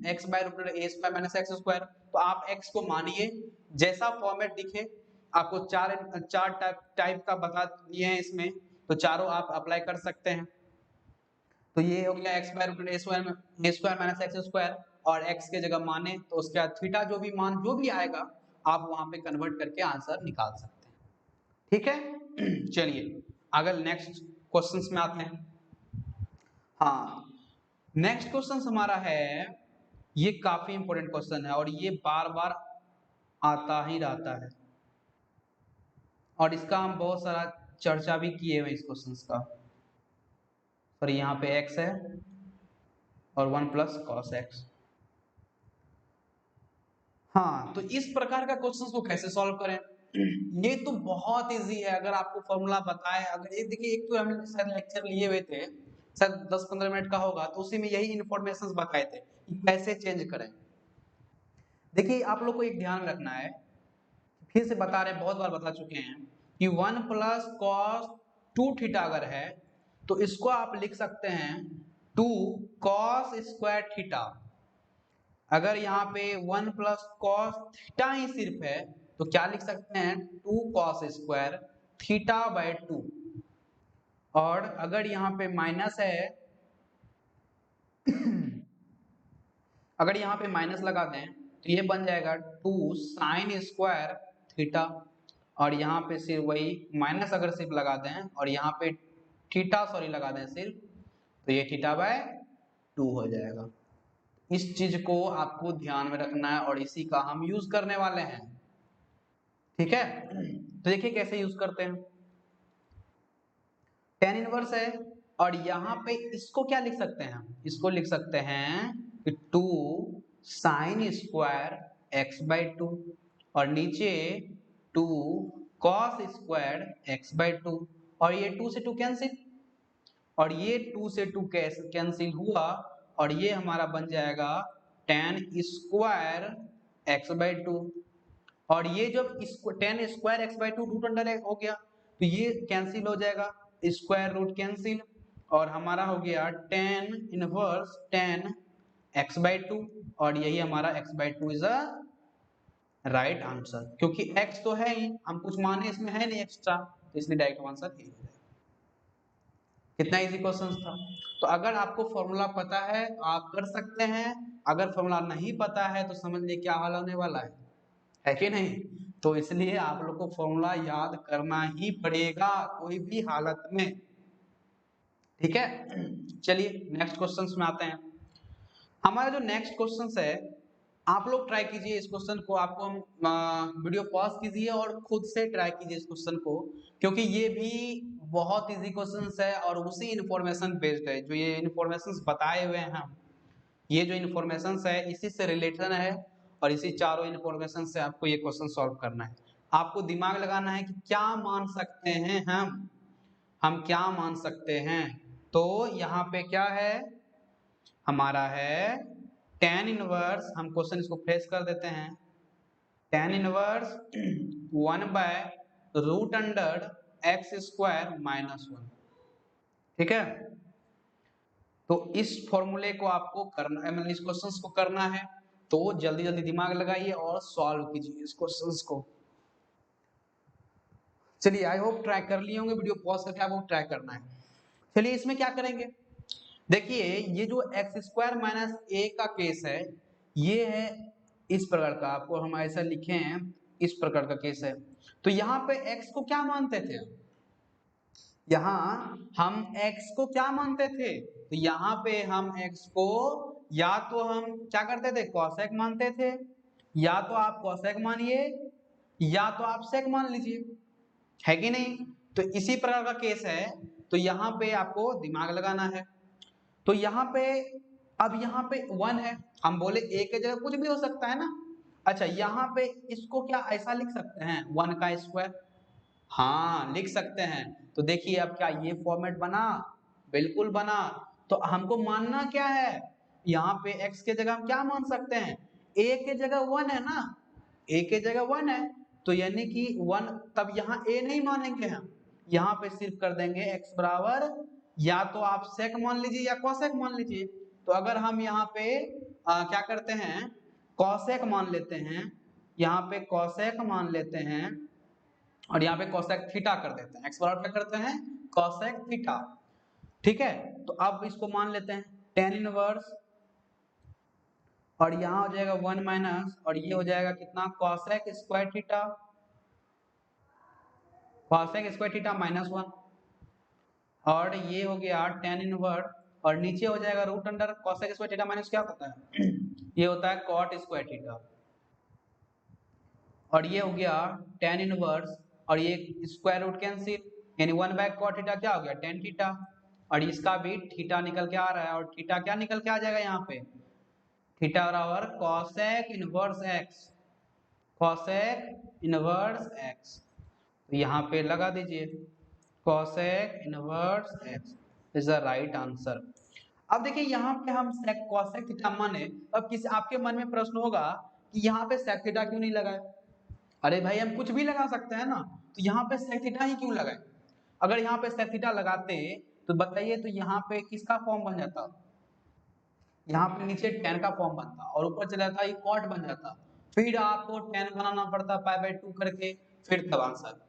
x by root a square minus x square, तो आप x को मानिए जैसा फॉर्मेट दिखे, आपको चार चार टाइप का बता दिए हैं इसमें, तो चारों आप अप्लाई कर सकते हैं। तो ये हो गया x by root a square minus x square, और x के जगह माने तो उसके बाद थीटा जो भी मान जो भी आएगा आप वहां पे कन्वर्ट करके आंसर निकाल सकते हैं। ठीक है, चलिए अगर नेक्स्ट क्वेश्चंस में आते हैं। हाँ, नेक्स्ट क्वेश्चन हमारा है, ये काफी इंपॉर्टेंट क्वेश्चन है और ये बार बार आता ही रहता है और इसका हम बहुत सारा चर्चा भी किए हुए इस क्वेश्चन का। सॉरी, यहाँ पे x है और 1 प्लस कॉस एक्स। हाँ, तो इस प्रकार का क्वेश्चन को कैसे सॉल्व करें? ये तो बहुत इजी है, अगर आपको फॉर्मूला बताए। अगर ये देखिए, एक तो हमने शायद लेक्चर लिए हुए थे, शायद 10-15 मिनट का होगा, तो उसी में यही इन्फॉर्मेशन बताए थे कि कैसे चेंज करें। देखिए, आप लोग को एक ध्यान रखना है, फिर से बता रहे हैं, बहुत बार बता चुके हैं कि 1 प्लस कॉस 2 थीटा अगर है तो इसको आप लिख सकते हैं 2 कॉस स्क्वायर थीटा। अगर यहाँ पे 1 प्लस कॉस थीटा ही सिर्फ है तो क्या लिख सकते हैं 2 कॉस स्क्वायर थीटा बाय 2। और अगर यहाँ पे माइनस है अगर यहाँ पे माइनस लगा दें तो ये बन जाएगा 2 साइन स्क्वायर थीटा। और यहाँ पे सिर्फ वही माइनस अगर सिर्फ लगा दें और यहाँ पे थीटा सॉरी लगा दें सिर्फ, तो ये थीटा बाय 2 हो जाएगा। इस चीज को आपको ध्यान में रखना है और इसी का हम यूज करने वाले हैं। ठीक है, तो देखिए कैसे यूज करते हैं। tan इनवर्स है और यहाँ पे इसको क्या लिख सकते हैं, इसको लिख सकते हैं कि 2 साइन स्क्वायर एक्स बाई 2 और नीचे 2 कॉस स्क्वायर एक्स बाई 2 और ये 2 से 2 कैंसिल और ये 2 से 2 कैंसिल हुआ और ये हमारा बन जाएगा tan स्क्वायर एक्स बाई 2। और ये जब tan square x by 2 root under हो गया तो ये कैंसिल हो जाएगा, स्क्वायर रूट कैंसिल और हमारा हो गया tan inverse tan x by 2 और यही हमारा x by 2 is a right answer, क्योंकि x तो है ही, हम कुछ माने इसमें है नहीं एक्स्ट्रा, तो इसलिए डायरेक्ट आंसर यही हो जाएगा। कितना इजी क्वेश्चन था। तो अगर आपको फॉर्मूला पता है आप कर सकते हैं, अगर फॉर्मूला नहीं पता है तो समझ लिए क्या हाल होने वाला है कि नहीं। तो इसलिए आप लोग को फॉर्मूला याद करना ही पड़ेगा कोई भी हालत में। ठीक है, चलिए नेक्स्ट क्वेश्चन में आते हैं। हमारा जो नेक्स्ट क्वेश्चन है, आप लोग ट्राई कीजिए इस क्वेश्चन को, आपको हम वीडियो पॉज कीजिए और खुद से ट्राई कीजिए इस क्वेश्चन को, क्योंकि ये भी बहुत इजी क्वेश्चन है और उसी इंफॉर्मेशन बेस्ड है जो ये इंफॉर्मेशन बताए हुए हैं हम। ये जो इंफॉर्मेशन है इसी से रिलेटेड है और इसी चारों इंफॉर्मेशन से आपको ये क्वेश्चन सॉल्व करना है। आपको दिमाग लगाना है कि क्या मान सकते हैं हम क्या मान सकते हैं। तो यहाँ पे क्या है हमारा है tan इनवर्स, हम क्वेश्चन इसको फ्रेश कर देते हैं, tan inverse 1 by root under x square minus 1। ठीक है, तो इस फॉर्मूले को आपको करना है, मतलब इस क्वेश्चन को करना है, तो जल्दी जल्दी दिमाग लगाइए और सॉल्व कीजिए इस क्वेश्चन को। चलिए, आई होप ट्राई कर लिए होंगे, वीडियो पॉज करके आपको ट्राई करना है। चलिए इसमें क्या करेंगे, देखिए ये जो एक्स स्क्वायर माइनस ए का केस है ये है इस प्रकार का, आपको हम ऐसा लिखे हैं इस प्रकार का केस है। तो यहाँ पे x को क्या मानते थे, यहाँ हम x को क्या मानते थे, तो यहाँ पे हम x को या तो हम क्या करते थे cosec मानते थे, या तो आप cosec मानिए या तो आप sec मान लीजिए, है कि नहीं। तो इसी प्रकार का केस है, तो यहाँ पे आपको दिमाग लगाना है। तो यहाँ पे अब यहाँ पे 1 है, हम बोले a के जगह कुछ भी हो सकता है ना। अच्छा, यहाँ पे इसको क्या ऐसा लिख सकते हैं 1 का स्क्वायर, हाँ लिख सकते हैं। तो देखिए अब क्या ये फॉर्मेट बना, बिल्कुल बना। तो हमको मानना क्या है, यहाँ पे x के जगह हम क्या मान सकते हैं, a के जगह 1 है ना, a के जगह 1 है, तो यानी कि 1, तब यहाँ a नहीं मानेंगे हम, यहाँ पे सिर्फ कर देंगे x बराबर या तो आप sec मान लीजिए या cosec मान लीजिए। तो अगर हम यहाँ पे क्या करते हैं cosec मान लेते हैं, यहाँ पे cosec मान लेते हैं और यहाँ पे cosec थीटा कर देते हैं, x बराबर क्या करते हैं cosec थीटा। ठीक है, तो अब इसको मान लेते हैं tan इनवर्स और यहाँ हो जाएगा 1 माइनस और ये हो जाएगा कितना cosec square theta, cosec square theta minus 1 और ये हो गया tan इनवर्स और नीचे हो जाएगा root under cosec square theta minus क्या होता है ये होता है कॉट स्क्वायर थीटा, और ये हो गया tan इनवर्स, और ये स्क्वायर रूट कैंसिल, यानी 1/cot थीटा क्या हो गया tan थीटा, और इसका भी थीटा निकल के आ रहा है, और थीटा क्या निकल के आ जाएगा यहाँ पे थीटा बराबर cosec inverse x, cosec inverse x, तो यहाँ पे लगा दीजिए cosec inverse x is the right answer. अब देखिए यहाँ पे हम cosec थीटा माने, अब किसी आपके मन में प्रश्न होगा कि यहाँ पे sec थीटा क्यों नहीं लगाए। अरे भाई हम कुछ भी लगा सकते हैं ना, तो यहाँ पे sec थीटा ही क्यों लगाए। अगर यहाँ पे sec थीटा लगाते तो बताइए तो यहाँ पे किसका फॉर्म बन जाता, यहाँ पे नीचे tan का फॉर्म बनता और ऊपर चला जाता ये cot बन जाता, फिर आपको tan बनाना पड़ता π/2 करके, फिर तब आंसर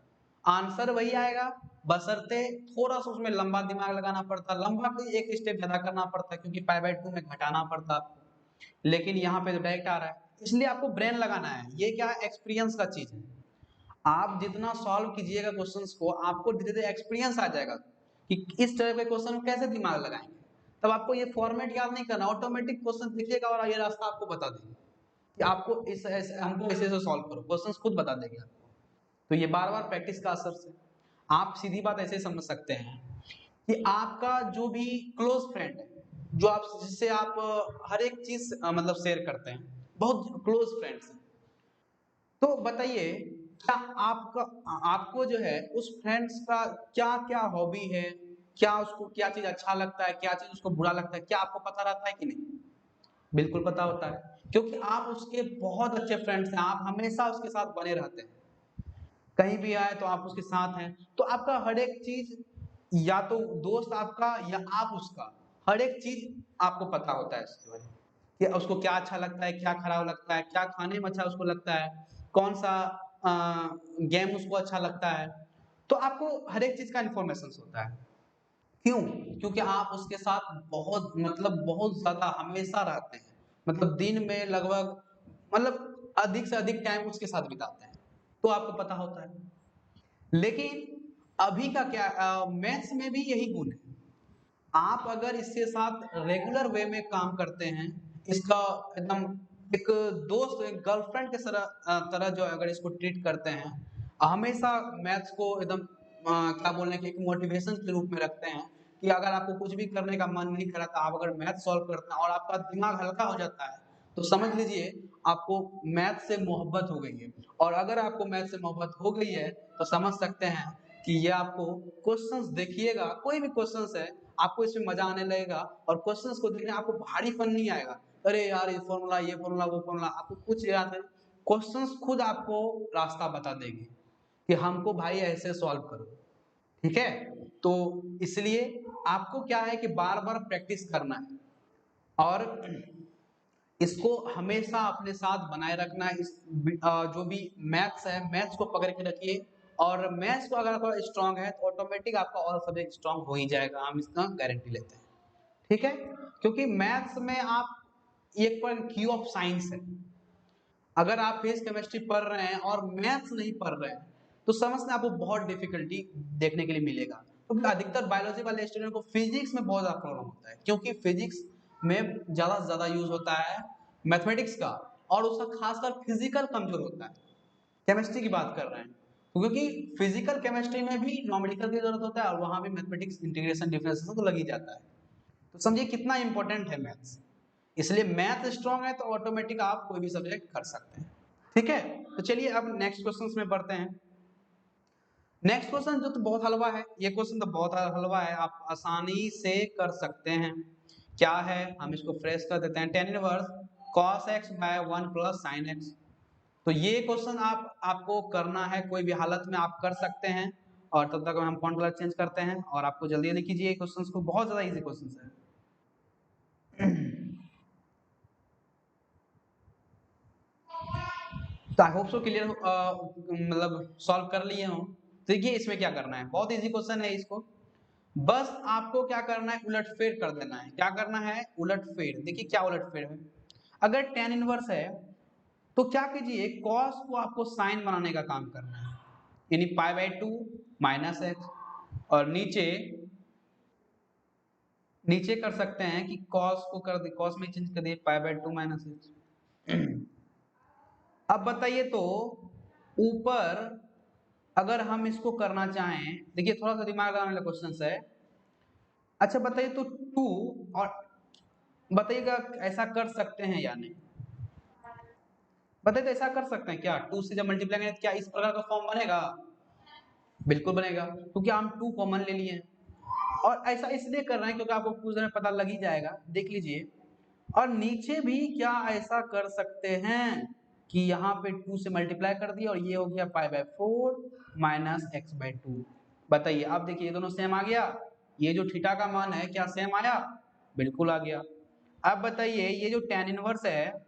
आंसर वही आएगा, बशर्ते थोड़ा सा उसमें लंबा दिमाग लगाना पड़ता, लंबा कोई एक स्टेप ज्यादा करना पड़ता क्योंकि π/2 में घटाना पड़ता आपको, लेकिन यहाँ पे तो डायरेक्ट आ रहा है, इसलिए आपको ब्रेन लगाना है, ये क्या है एक्सपीरियंस का चीज है। आप जितना सॉल्व कीजिएगा क्वेश्चंस को आपको धीरे धीरे एक्सपीरियंस आ जाएगा कि इस तरह के क्वेश्चन को कैसे दिमाग लगाएंगे, तब आपको ये फॉर्मेट याद नहीं करना, ऑटोमेटिक क्वेश्चन लिखिएगा और ये रास्ता आपको बता देंगे कि आपको हमको ऐसे सॉल्व करो, क्वेश्चंस खुद बता देंगे आपको। तो ये बार बार प्रैक्टिस का असर से आप सीधी बात ऐसे समझ सकते हैं कि आपका जो भी क्लोज फ्रेंड है, जो आप जिससे आप हर एक चीज मतलब शेयर करते हैं, बहुत क्लोज फ्रेंड्स हैं, तो बताइए क्या आपका आपको जो है उस फ्रेंड्स का क्या क्या हॉबी है, क्या उसको क्या चीज अच्छा लगता है, क्या चीज उसको बुरा लगता है, क्या आपको पता रहता है कि नहीं। बिल्कुल पता होता है, क्योंकि आप उसके बहुत अच्छे फ्रेंड्स हैं, आप हमेशा उसके साथ बने रहते हैं, कहीं भी आए तो आप उसके साथ हैं, तो आपका हर एक चीज या तो दोस्त आपका या आप उसका हर एक चीज आपको पता होता है इसके बारे में कि उसको क्या अच्छा लगता है, क्या खराब लगता है, क्या खाने में अच्छा उसको लगता है, कौन सा गेम उसको अच्छा लगता है, तो आपको हर एक चीज का इंफॉर्मेशन होता है। क्यों? क्योंकि आप उसके साथ बहुत मतलब बहुत ज्यादा हमेशा रहते हैं, मतलब दिन में लगभग मतलब अधिक से अधिक टाइम उसके साथ बिताते हैं, तो आपको पता होता है। लेकिन अभी का क्या मैथ्स में भी यही गुण है, आप अगर इसके साथ रेगुलर वे में काम करते हैं, इसका एकदम एक दोस्त एक गर्लफ्रेंड के तरह जो अगर इसको ट्रीट करते हैं, हमेशा मैथ्स को एकदम क्या बोलने के एक मोटिवेशन के रूप में रखते हैं कि अगर आपको कुछ भी करने का मन नहीं कर रहा था, आप अगर मैथ सॉल्व करते हैं और आपका दिमाग हल्का हो जाता है, तो समझ लीजिए आपको मैथ से मोहब्बत हो गई है, और अगर आपको मैथ से मोहब्बत हो गई है तो समझ सकते हैं कि ये आपको क्वेश्चंस देखिएगा, कोई भी क्वेश्चंस है आपको इसमें मजा आने लगेगा, और क्वेश्चंस को देखने आपको भारीपन नहीं आएगा, अरे यार ये फॉर्मूला वो फॉर्मूला आपको कुछ याद है, क्वेश्चंस खुद आपको रास्ता बता देंगे कि हमको भाई ऐसे सॉल्व करो, ठीक है। तो इसलिए आपको क्या है कि बार बार प्रैक्टिस करना है, और इसको हमेशा अपने साथ बनाए रखना है। जो भी मैथ्स है मैथ्स को पकड़ के रखिए, और मैथ्स को अगर आपका स्ट्रांग है तो ऑटोमेटिक आपका ऑल सब्जेक्ट स्ट्रांग हो ही जाएगा, हम इसका गारंटी लेते हैं, ठीक है। क्योंकि मैथ्स में आप एक पर क्यू ऑफ साइंस है, अगर आप फिजिक्स केमिस्ट्री पढ़ रहे हैं और मैथ्स नहीं पढ़ रहे हैं तो समझना आपको बहुत डिफिकल्टी देखने के लिए मिलेगा, क्योंकि तो अधिकतर बायोलॉजी वाले स्टूडेंट को फिजिक्स में बहुत ज्यादा प्रॉब्लम होता है, क्योंकि फिजिक्स में ज्यादा से ज्यादा यूज होता है मैथमेटिक्स का, और उसका खासकर फिजिकल कमजोर होता है। केमिस्ट्री की बात कर रहे हैं तो क्योंकि फिजिकल केमिस्ट्री में भी न्यूमेरिकल की जरूरत होता है, और वहां भी मैथमेटिक्स इंटीग्रेशन डिफरेंशिएशन तो लग ही जाता है, तो समझिए कितना इंपॉर्टेंट है मैथ्स। इसलिए मैथ स्ट्रांग है तो ऑटोमेटिक आप कोई भी सब्जेक्ट कर सकते हैं, ठीक है। तो चलिए अब नेक्स्ट क्वेश्चंस में बढ़ते हैं। नेक्स्ट क्वेश्चन जो तो बहुत हलवा है, ये क्वेश्चन तो बहुत हलवा है, आप आसानी से कर सकते हैं। क्या है, हम इसको फ्रेश कर देते हैं, tan inverse cos x by 1 plus sin x। तो ये क्वेश्चन आपको करना है, कोई भी हालत में आप कर सकते हैं, और तब तक हम फॉन्ट कलर चेंज करते हैं, और आपको जल्दी जल्दी कीजिए क्वेश्चंस को, बहुत ज्यादा इजी क्वेश्चंस है। तो आई होप सो क्लियर मतलब सॉल्व कर लिए हो। तो देखिए इसमें क्या करना है, बहुत इजी क्वेश्चन है, इसको बस आपको क्या करना है उलटफेर कर देना है। क्या करना है उलटफेर, देखिए क्या उलटफेर है, अगर tan इनवर्स है तो क्या कीजिए cos को आपको sin बनाने का काम करना है, यानी π/2 माइनस एक्स, और नीचे नीचे कर सकते हैं कि cos को कर दे, cos में चेंज कर दिए π/2 माइनस h। अब बताइए तो ऊपर अगर हम इसको करना चाहें, देखिए थोड़ा सा दिमाग लगाने वाला क्वेश्चन है। अच्छा बताइए तो 2 और बताइएगा ऐसा कर सकते हैं या नहीं, बताइए तो ऐसा कर सकते हैं क्या? 2 से जब मल्टीप्लाई करें क्या इस प्रकार का फॉर्म बनेगा? बिल्कुल बनेगा, क्योंकि हम 2 कॉमन ले लिए और ऐसा इसलिए कर रहे हैं क्योंकि आपको कुछ में पता लग ही जाएगा, देख लीजिए। और नीचे भी क्या ऐसा कर सकते हैं कि यहाँ पे 2 से मल्टीप्लाई कर दिया और ये हो गया π/4 माइनस x/2। बताइए आप, देखिए ये दोनों सेम आ गया, ये जो थीटा का मान है क्या सेम आया? बिल्कुल आ गया। अब बताइए ये जो tan इनवर्स है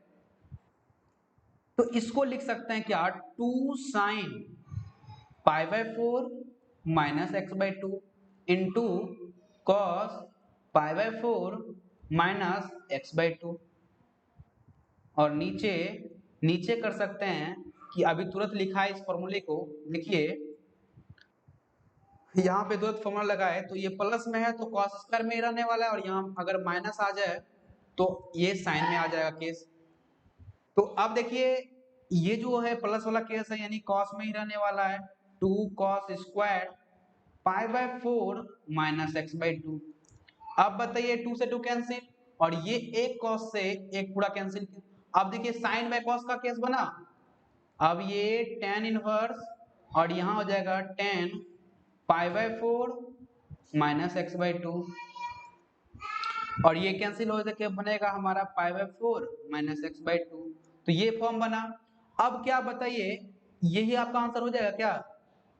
तो इसको लिख सकते हैं क्या? 2 sin π/4 minus x/2 into cos π/4 minus x/2। और नीचे नीचे कर सकते हैं कि अभी तुरंत लिखा है इस फॉर्मूले को, लिखिए यहाँ पे तुरंत फॉर्मूला लगाए तो ये प्लस में है तो कॉस स्क्वायर में ही रहने वाला है, और यहाँ अगर माइनस आ जाए तो ये साइन में आ जाएगा केस। तो अब देखिए ये जो है प्लस वाला केस है यानी कॉस में ही रहने वाला है, 2 cos स्क्वायर π/4 माइनस x/2। अब बताइए 2 से 2 कैंसिल और ये एक cos से एक पूरा कैंसिल। अब देखिए साइन बाय cos का केस बना, अब ये tan इनवर्स और यहाँ हो जाएगा tan π/4 माइनस x/2 और ये कैंसिल हो जाके बनेगा हमारा π/4 माइनस x/2। तो ये फॉर्म बना। अब क्या बताइए यही आपका आंसर हो जाएगा क्या?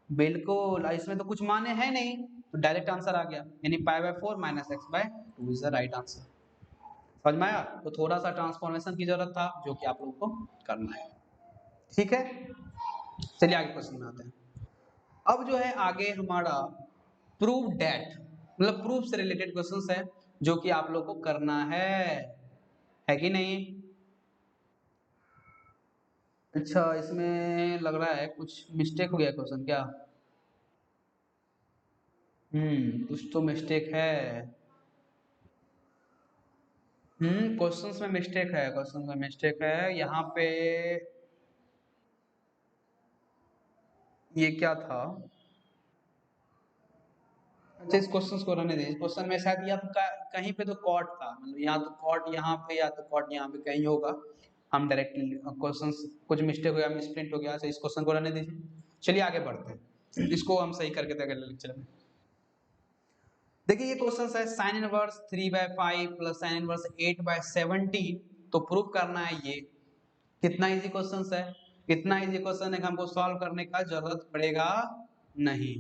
बिल्कुल, इसमें तो कुछ माने है नहीं तो डायरेक्ट आंसर आ गया, यानी π/4 minus x/2 is the right answer. समझ में आया? तो थोड़ा सा ट्रांसफॉर्मेशन की जरूरत था जो कि आप लोगों को करना है। ठीक है, चलिए आगे क्वेश्चन में आते हैं। अब जो है आगे हमारा प्रूव डेट, मतलब प्रूफ से रिलेटेड क्वेश्चंस है जो कि आप लोग को करना है कि नहीं? अच्छा इसमें लग रहा है कुछ मिस्टेक हो गया क्वेश्चन क्या? कुछ तो मिस्टेक है। क्वेश्चंस में मिस्टेक है, क्वेश्चंस में मिस्टेक है। यहाँ पे ये क्या था? अच्छा इस क्वेश्चन को रहने दीजिए, क्वेश्चन में शायद या तो कहीं पे तो कॉट था, मतलब या तो कॉट यहाँ पे या तो कॉट यहाँ पे कहीं होगा। हम डायरेक्टली क्वेश्चन कुछ मिस्टेक हो गया, मिसप्रिंट हो गया, तो इस क्वेश्चन को रहने दीजिए। चलिए आगे बढ़ते हैं, इसको हम सही करके देंगे अगले लेक्चर में। देखिए ये क्वेश्चन है sine inverse 3/5 plus sine inverse 8/17, तो प्रूव करना है ये। कितना इजी क्वेश्चन है, इतना इजी क्वेश्चन है कि हमको सॉल्व करने का जरूरत पड़ेगा नहीं।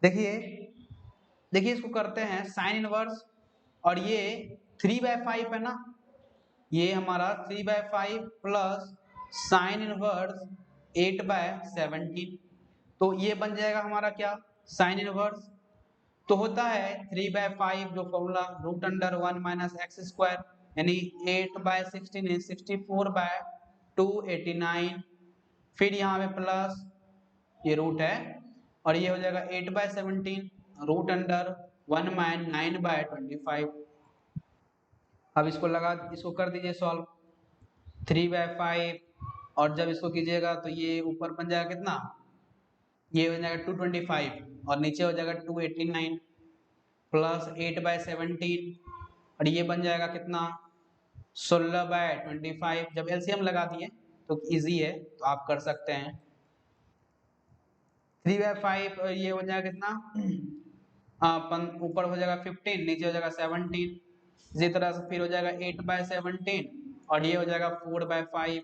देखिए देखिए इसको करते हैं साइन इनवर्स और ये 3/5 है ना, ये हमारा 3/5 प्लस साइन इनवर्स 8/17, तो ये बन जाएगा हमारा क्या? Sine inverse. तो होता है 3/5 जो formula root under 1 minus x square, यानी 8/16 64/289, फिर यहाँ पे प्लस ये रूट है और ये हो जाएगा 8/17 रूट अंडर 1 माइन 9/25। अब इसको लगा, इसको कर दीजिए सॉल्व। 3/5 और जब इसको कीजिएगा तो ये ऊपर बन जाएगा कितना? ये हो जाएगा 225 और नीचे हो जाएगा 289 प्लस 8/17 और ये बन जाएगा कितना? 16/25। जब एलसीएम लगा दिए तो इजी है तो आप कर सकते हैं। 3/5 ये हो जाएगा कितना? ऊपर हो जाएगा 15, नीचे हो जाएगा 17, इसी तरह से फिर हो जाएगा 8/17 और ये हो जाएगा 4/5,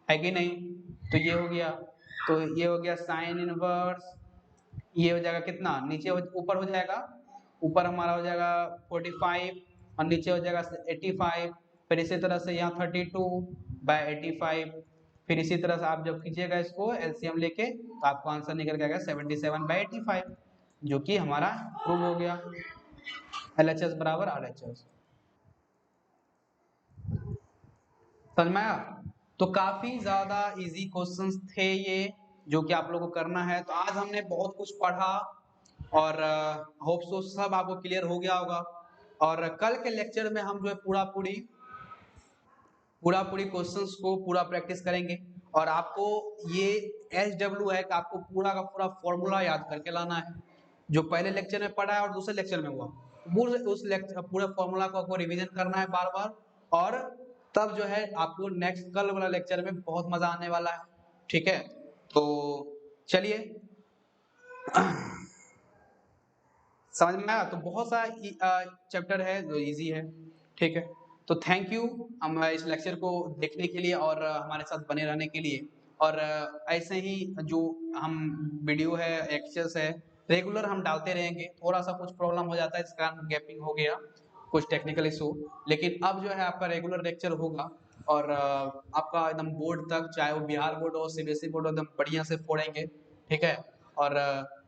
है कि नहीं? तो ये हो गया, तो ये हो गया साइन इनवर्स, ये हो जाएगा कितना? नीचे ऊपर हो जाएगा, ऊपर हमारा हो जाएगा 45 और नीचे हो जाएगा 85, फिर इसी तरह से यहाँ 32/85, फिर इसी तरह से आप जब कीजिएगा इसको एलसीएम लेके तो आपको आंसर निकल के आएगा 77/85, जो कि हमारा प्रूव हो गया। LHS बराबर RHS। समझ में आया? तो काफी ज्यादा इजी क्वेश्चंस थे ये जो कि आप लोगों को करना है। तो आज हमने बहुत कुछ पढ़ा और होप सो सब आपको क्लियर हो गया होगा। और कल के लेक्चर में हम जो है पूरा पूरी क्वेश्चंस को पूरा प्रैक्टिस करेंगे और आपको ये SW है कि आपको पूरा का पूरा फॉर्मूला याद करके लाना है, जो पहले लेक्चर में पढ़ा है और दूसरे लेक्चर में हुआ उस लेक्चर पूरे फॉर्मूला को आपको रिवीजन करना है बार बार। और तब जो है आपको नेक्स्ट कल वाला लेक्चर में बहुत मजा आने वाला है। ठीक है, तो चलिए समझ में आया। तो बहुत सारा चैप्टर है जो इजी है। ठीक है, तो थैंक यू हम इस लेक्चर को देखने के लिए और हमारे साथ बने रहने के लिए। और ऐसे ही जो हम वीडियो है एक्सरसाइज है रेगुलर हम डालते रहेंगे। थोड़ा सा कुछ प्रॉब्लम हो जाता है इस कारण गैपिंग हो गया, कुछ टेक्निकल इशू, लेकिन अब जो है आपका रेगुलर लेक्चर होगा और आपका एकदम बोर्ड तक, चाहे वो बिहार बोर्ड हो CBSE बोर्ड हो, एकदम बढ़िया से पढ़ेंगे। ठीक है, और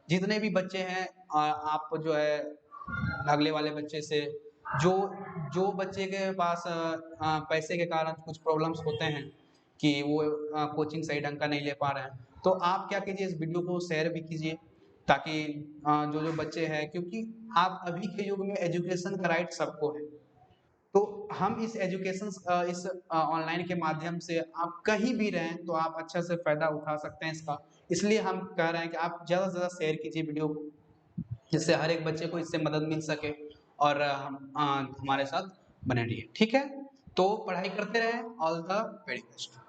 जितने भी बच्चे हैं आप जो है अगले वाले बच्चे से जो जो बच्चे के पास पैसे के कारण कुछ प्रॉब्लम्स होते हैं कि वो कोचिंग सही ढंग का नहीं ले पा रहे हैं, तो आप क्या कीजिए इस वीडियो को शेयर भी कीजिए ताकि जो जो बच्चे हैं, क्योंकि आप अभी के युग में एजुकेशन का राइट सबको है। तो हम इस एजुकेशन इस ऑनलाइन के माध्यम से आप कहीं भी रहें तो आप अच्छा से फायदा उठा सकते हैं इसका। इसलिए हम कह रहे हैं कि आप ज़्यादा से ज़्यादा शेयर कीजिए वीडियो को, जिससे हर एक बच्चे को इससे मदद मिल सके और हम हमारे साथ बने रहिए। ठीक है, तो पढ़ाई करते रहें। All the very best.